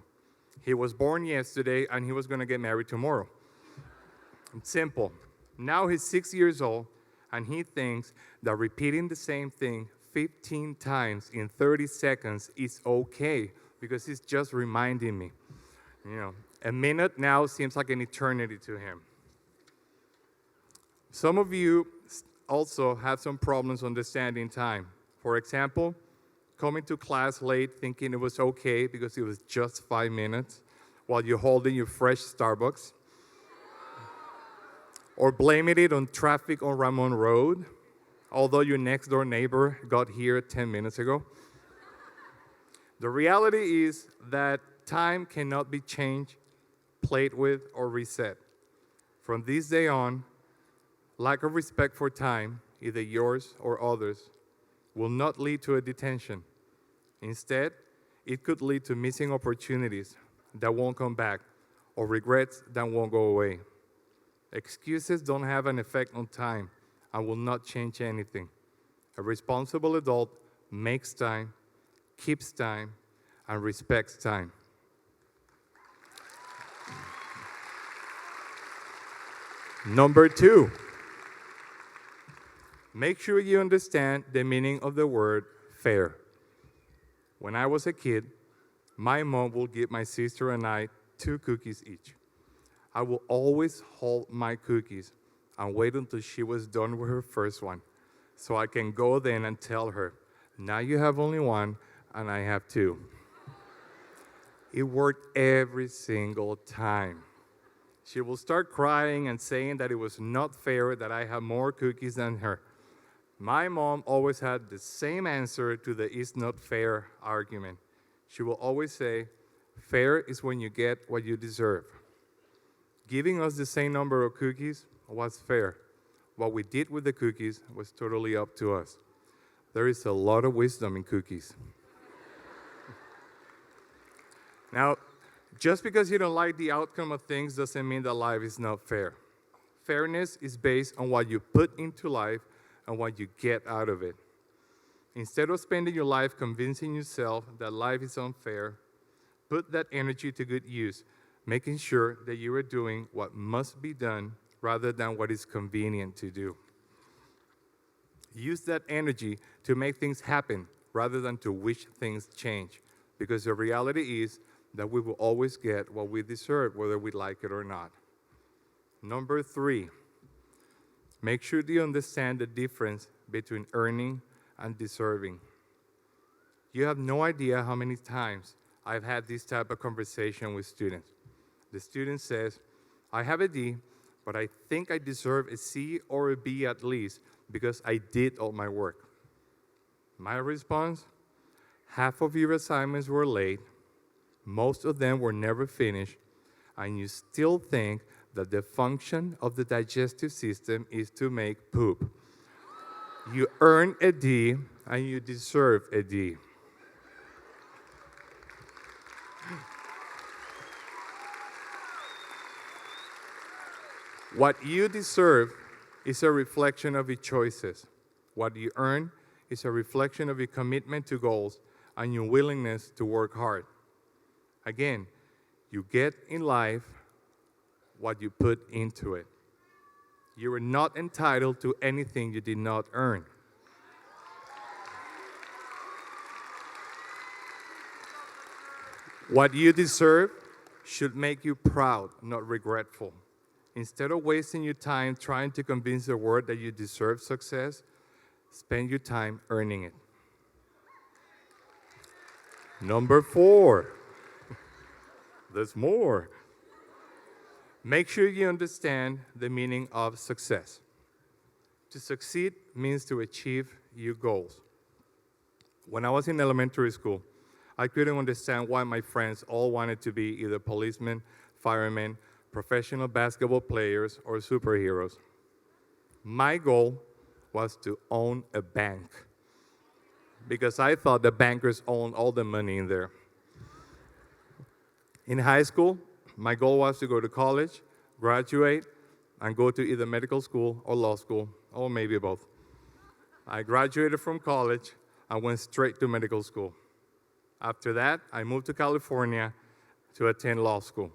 He was born yesterday and he was going to get married tomorrow. It's simple. Now he's 6 years old, and he thinks that repeating the same thing 15 times in 30 seconds is okay because he's just reminding me. You know, a minute now seems like an eternity to him. Some of you also have some problems understanding time. For example, coming to class late thinking it was okay because it was just 5 minutes while you're holding your fresh Starbucks. Or blaming it on traffic on Ramon Road, although your next door neighbor got here 10 minutes ago. The reality is that time cannot be changed, played with, or reset. From this day on, lack of respect for time, either yours or others, will not lead to a detention. Instead, it could lead to missing opportunities that won't come back or regrets that won't go away. Excuses don't have an effect on time and will not change anything. A responsible adult makes time, keeps time, and respects time. Number 2, make sure you understand the meaning of the word fair. When I was a kid, my mom would give my sister and I 2 cookies each. I will always hold my cookies and wait until she was done with her first one, so I can go then and tell her, now you have only 1 and I have 2. It worked every single time. She will start crying and saying that it was not fair that I have more cookies than her. My mom always had the same answer to the "it's not fair" argument. she will always say, fair is when you get what you deserve. Giving us the same number of cookies was fair. What we did with the cookies was totally up to us. There is a lot of wisdom in cookies. Now, just because you don't like the outcome of things doesn't mean that life is not fair. Fairness is based on what you put into life and what you get out of it. Instead of spending your life convincing yourself that life is unfair, put that energy to good use, making sure that you are doing what must be done rather than what is convenient to do. Use that energy to make things happen rather than to wish things change, because the reality is that we will always get what we deserve, whether we like it or not. Number 3, make sure you understand the difference between earning and deserving. You have no idea how many times I've had this type of conversation with students. The student says, I have a D, but I think I deserve a C or a B at least because I did all my work. My response, half of your assignments were late, most of them were never finished, and you still think that the function of the digestive system is to make poop. You earn a D and you deserve a D. What you deserve is a reflection of your choices. What you earn is a reflection of your commitment to goals and your willingness to work hard. Again, you get in life what you put into it. You are not entitled to anything you did not earn. What you deserve should make you proud, not regretful. Instead of wasting your time trying to convince the world that you deserve success, spend your time earning it. Number 4, there's more. Make sure you understand the meaning of success. To succeed means to achieve your goals. When I was in elementary school, I couldn't understand why my friends all wanted to be either policemen, firemen, professional basketball players, or superheroes. My goal was to own a bank because I thought the bankers owned all the money in there. In high school, my goal was to go to college, graduate, and go to either medical school or law school, or maybe both. I graduated from college and went straight to medical school. After that, I moved to California to attend law school.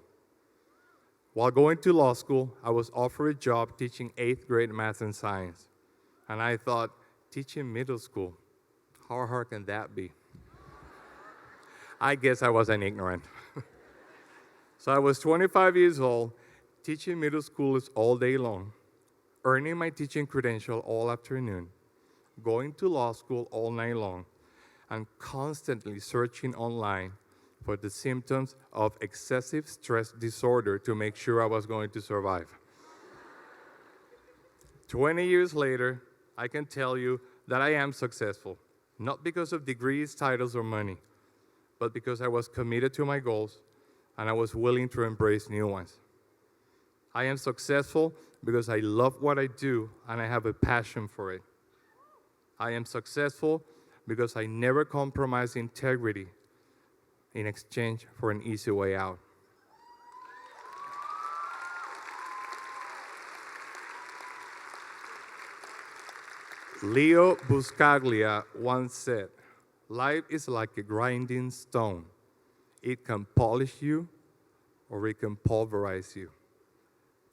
While going to law school, I was offered a job teaching 8th grade math and science. And I thought, teaching middle school, how hard can that be? I guess I was an ignorant. So I was 25 years old, teaching middle schoolers all day long, earning my teaching credential all afternoon, going to law school all night long, and constantly searching online for the symptoms of excessive stress disorder to make sure I was going to survive. 20 years later, I can tell you that I am successful, not because of degrees, titles, or money, but because I was committed to my goals and I was willing to embrace new ones. I am successful because I love what I do and I have a passion for it. I am successful because I never compromise integrity in exchange for an easy way out. Leo Buscaglia once said, life is like a grinding stone. It can polish you or it can pulverize you,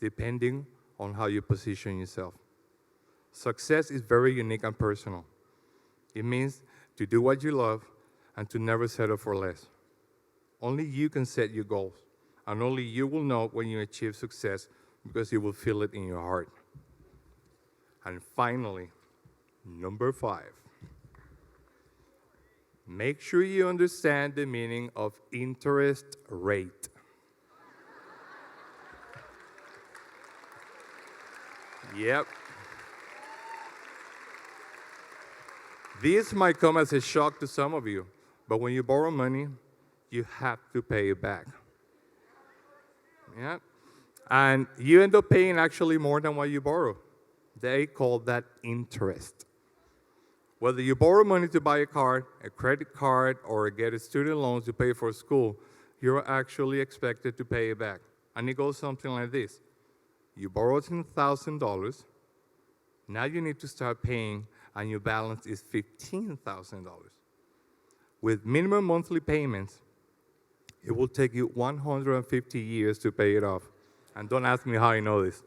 depending on how you position yourself. Success is very unique and personal. It means to do what you love and to never settle for less. Only you can set your goals, and only you will know when you achieve success because you will feel it in your heart. And finally, number 5. Make sure you understand the meaning of interest rate. Yep. This might come as a shock to some of you, but when you borrow money, you have to pay it back. Yeah? And you end up paying actually more than what you borrow. They call that interest. Whether you borrow money to buy a car, a credit card, or get a student loan to pay for school, you're actually expected to pay it back. And it goes something like this. You borrowed $10,000, now you need to start paying, and your balance is $15,000. With minimum monthly payments, it will take you 150 years to pay it off. And don't ask me how I know this.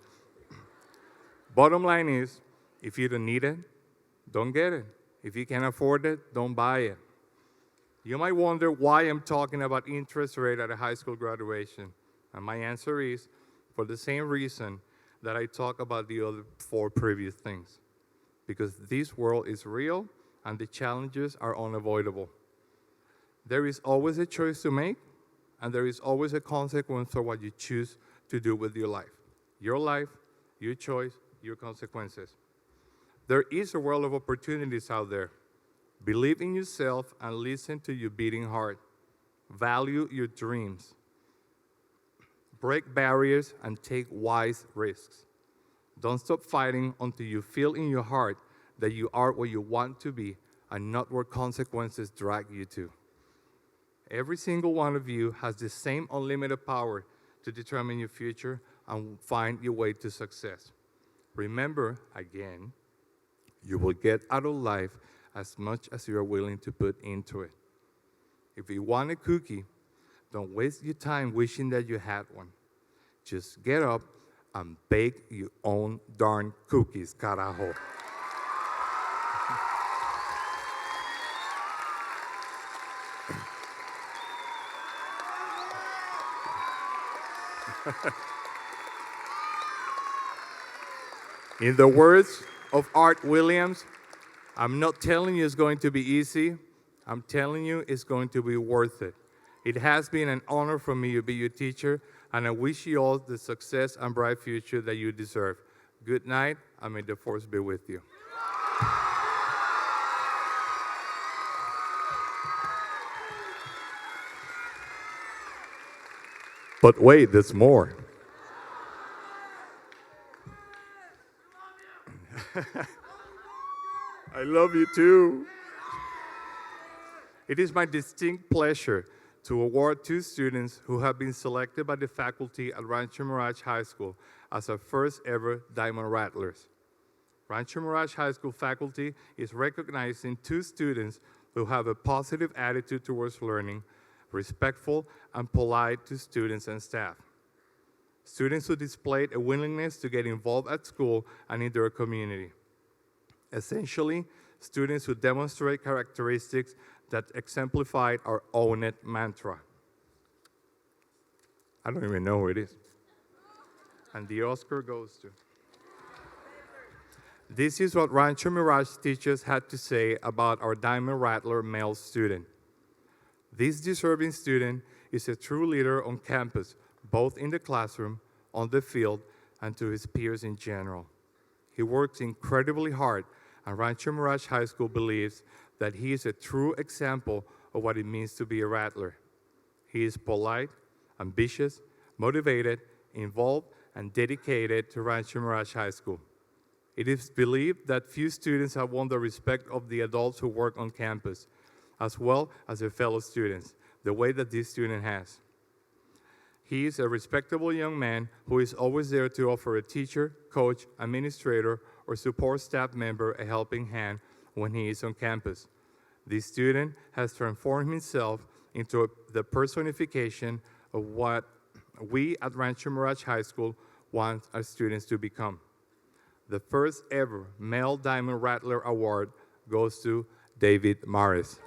Bottom line is, if you don't need it, don't get it. If you can't afford it, don't buy it. You might wonder why I'm talking about interest rate at a high school graduation. And my answer is, for the same reason that I talk about the other 4 previous things. Because this world is real and the challenges are unavoidable. There is always a choice to make, and there is always a consequence for what you choose to do with your life. Your choice, your consequences. There is a world of opportunities out there. Believe in yourself and listen to your beating heart. Value your dreams. Break barriers and take wise risks. Don't stop fighting until you feel in your heart that you are what you want to be and not where consequences drag you to. Every single one of you has the same unlimited power to determine your future and find your way to success. Remember, again, you will get out of life as much as you are willing to put into it. If you want a cookie, don't waste your time wishing that you had one. Just get up and bake your own darn cookies, carajo. In the words of Art Williams, I'm not telling you it's going to be easy. I'm telling you it's going to be worth it. It has been an honor for me to be your teacher, and I wish you all the success and bright future that you deserve. Good night, and may the force be with you. But wait, there's more. I love you too. It is my distinct pleasure to award 2 students who have been selected by the faculty at Rancho Mirage High School as our first ever Diamond Rattlers. Rancho Mirage High School faculty is recognizing 2 students who have a positive attitude towards learning, respectful and polite to students and staff. Students who displayed a willingness to get involved at school and in their community. Essentially, students who demonstrate characteristics that exemplified our Own It mantra. I don't even know who it is. And the Oscar goes to. This is what Rancho Mirage teachers had to say about our Diamond Rattler male student. This deserving student is a true leader on campus, both in the classroom, on the field, and to his peers in general. He works incredibly hard, and Rancho Mirage High School believes that he is a true example of what it means to be a rattler. He is polite, ambitious, motivated, involved, and dedicated to Rancho Mirage High School. It is believed that few students have won the respect of the adults who work on campus, as well as their fellow students, the way that this student has. He is a respectable young man who is always there to offer a teacher, coach, administrator, or support staff member a helping hand when he is on campus. This student has transformed himself into the personification of what we at Rancho Mirage High School want our students to become. The first ever Male Diamond Rattler Award goes to David Morris.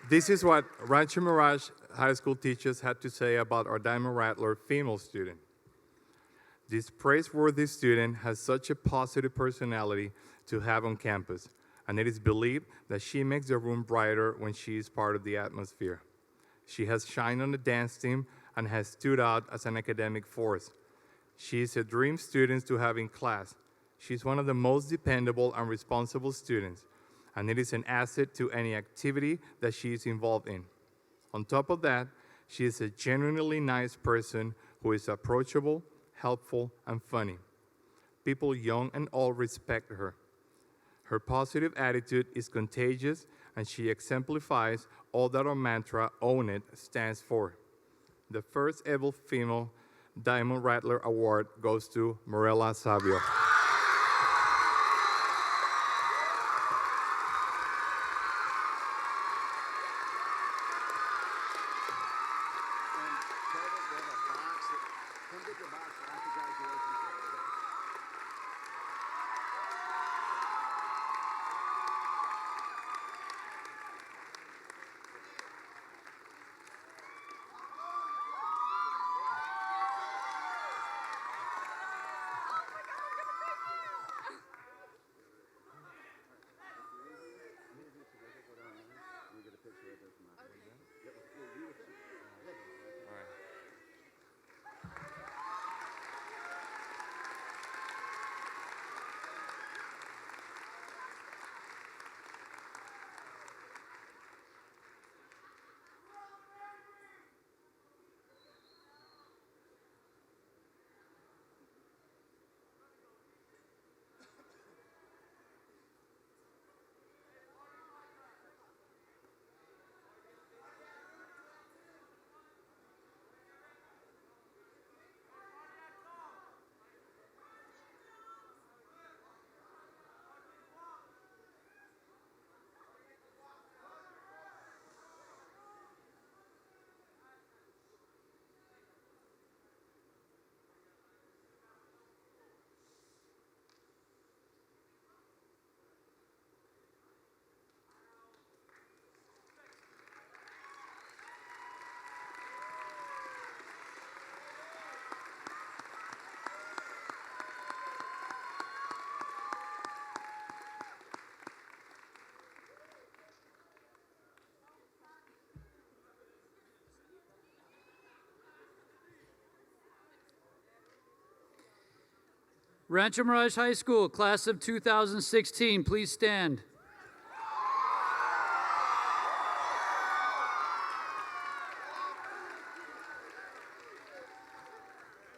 This is what Rancho Mirage High School teachers had to say about our Diamond Rattler female student. This praiseworthy student has such a positive personality to have on campus, and it is believed that she makes the room brighter when she is part of the atmosphere. She has shined on the dance team and has stood out as an academic force. She is a dream student to have in class. She's one of the most dependable and responsible students, and it is an asset to any activity that she is involved in. On top of that, she is a genuinely nice person who is approachable, helpful, and funny. People young and old respect her. Her positive attitude is contagious, and she exemplifies all that our mantra, "Own It," stands for. The first ever female Diamond Rattler Award goes to Morella Savio. Rancho Mirage High School, class of 2016, please stand.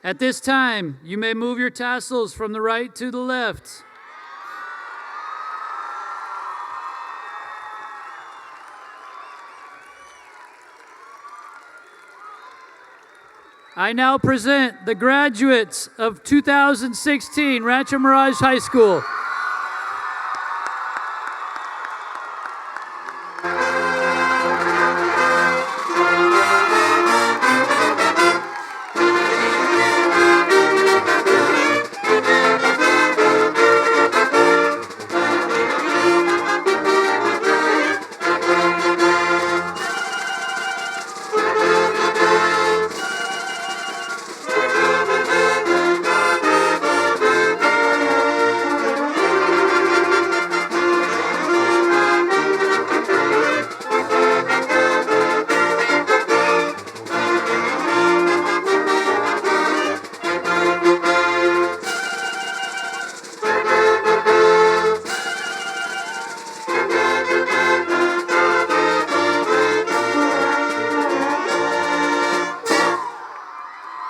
At this time, you may move your tassels from the right to the left. I now present the graduates of 2016 Rancho Mirage High School.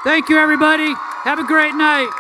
Thank you, everybody. Have a great night.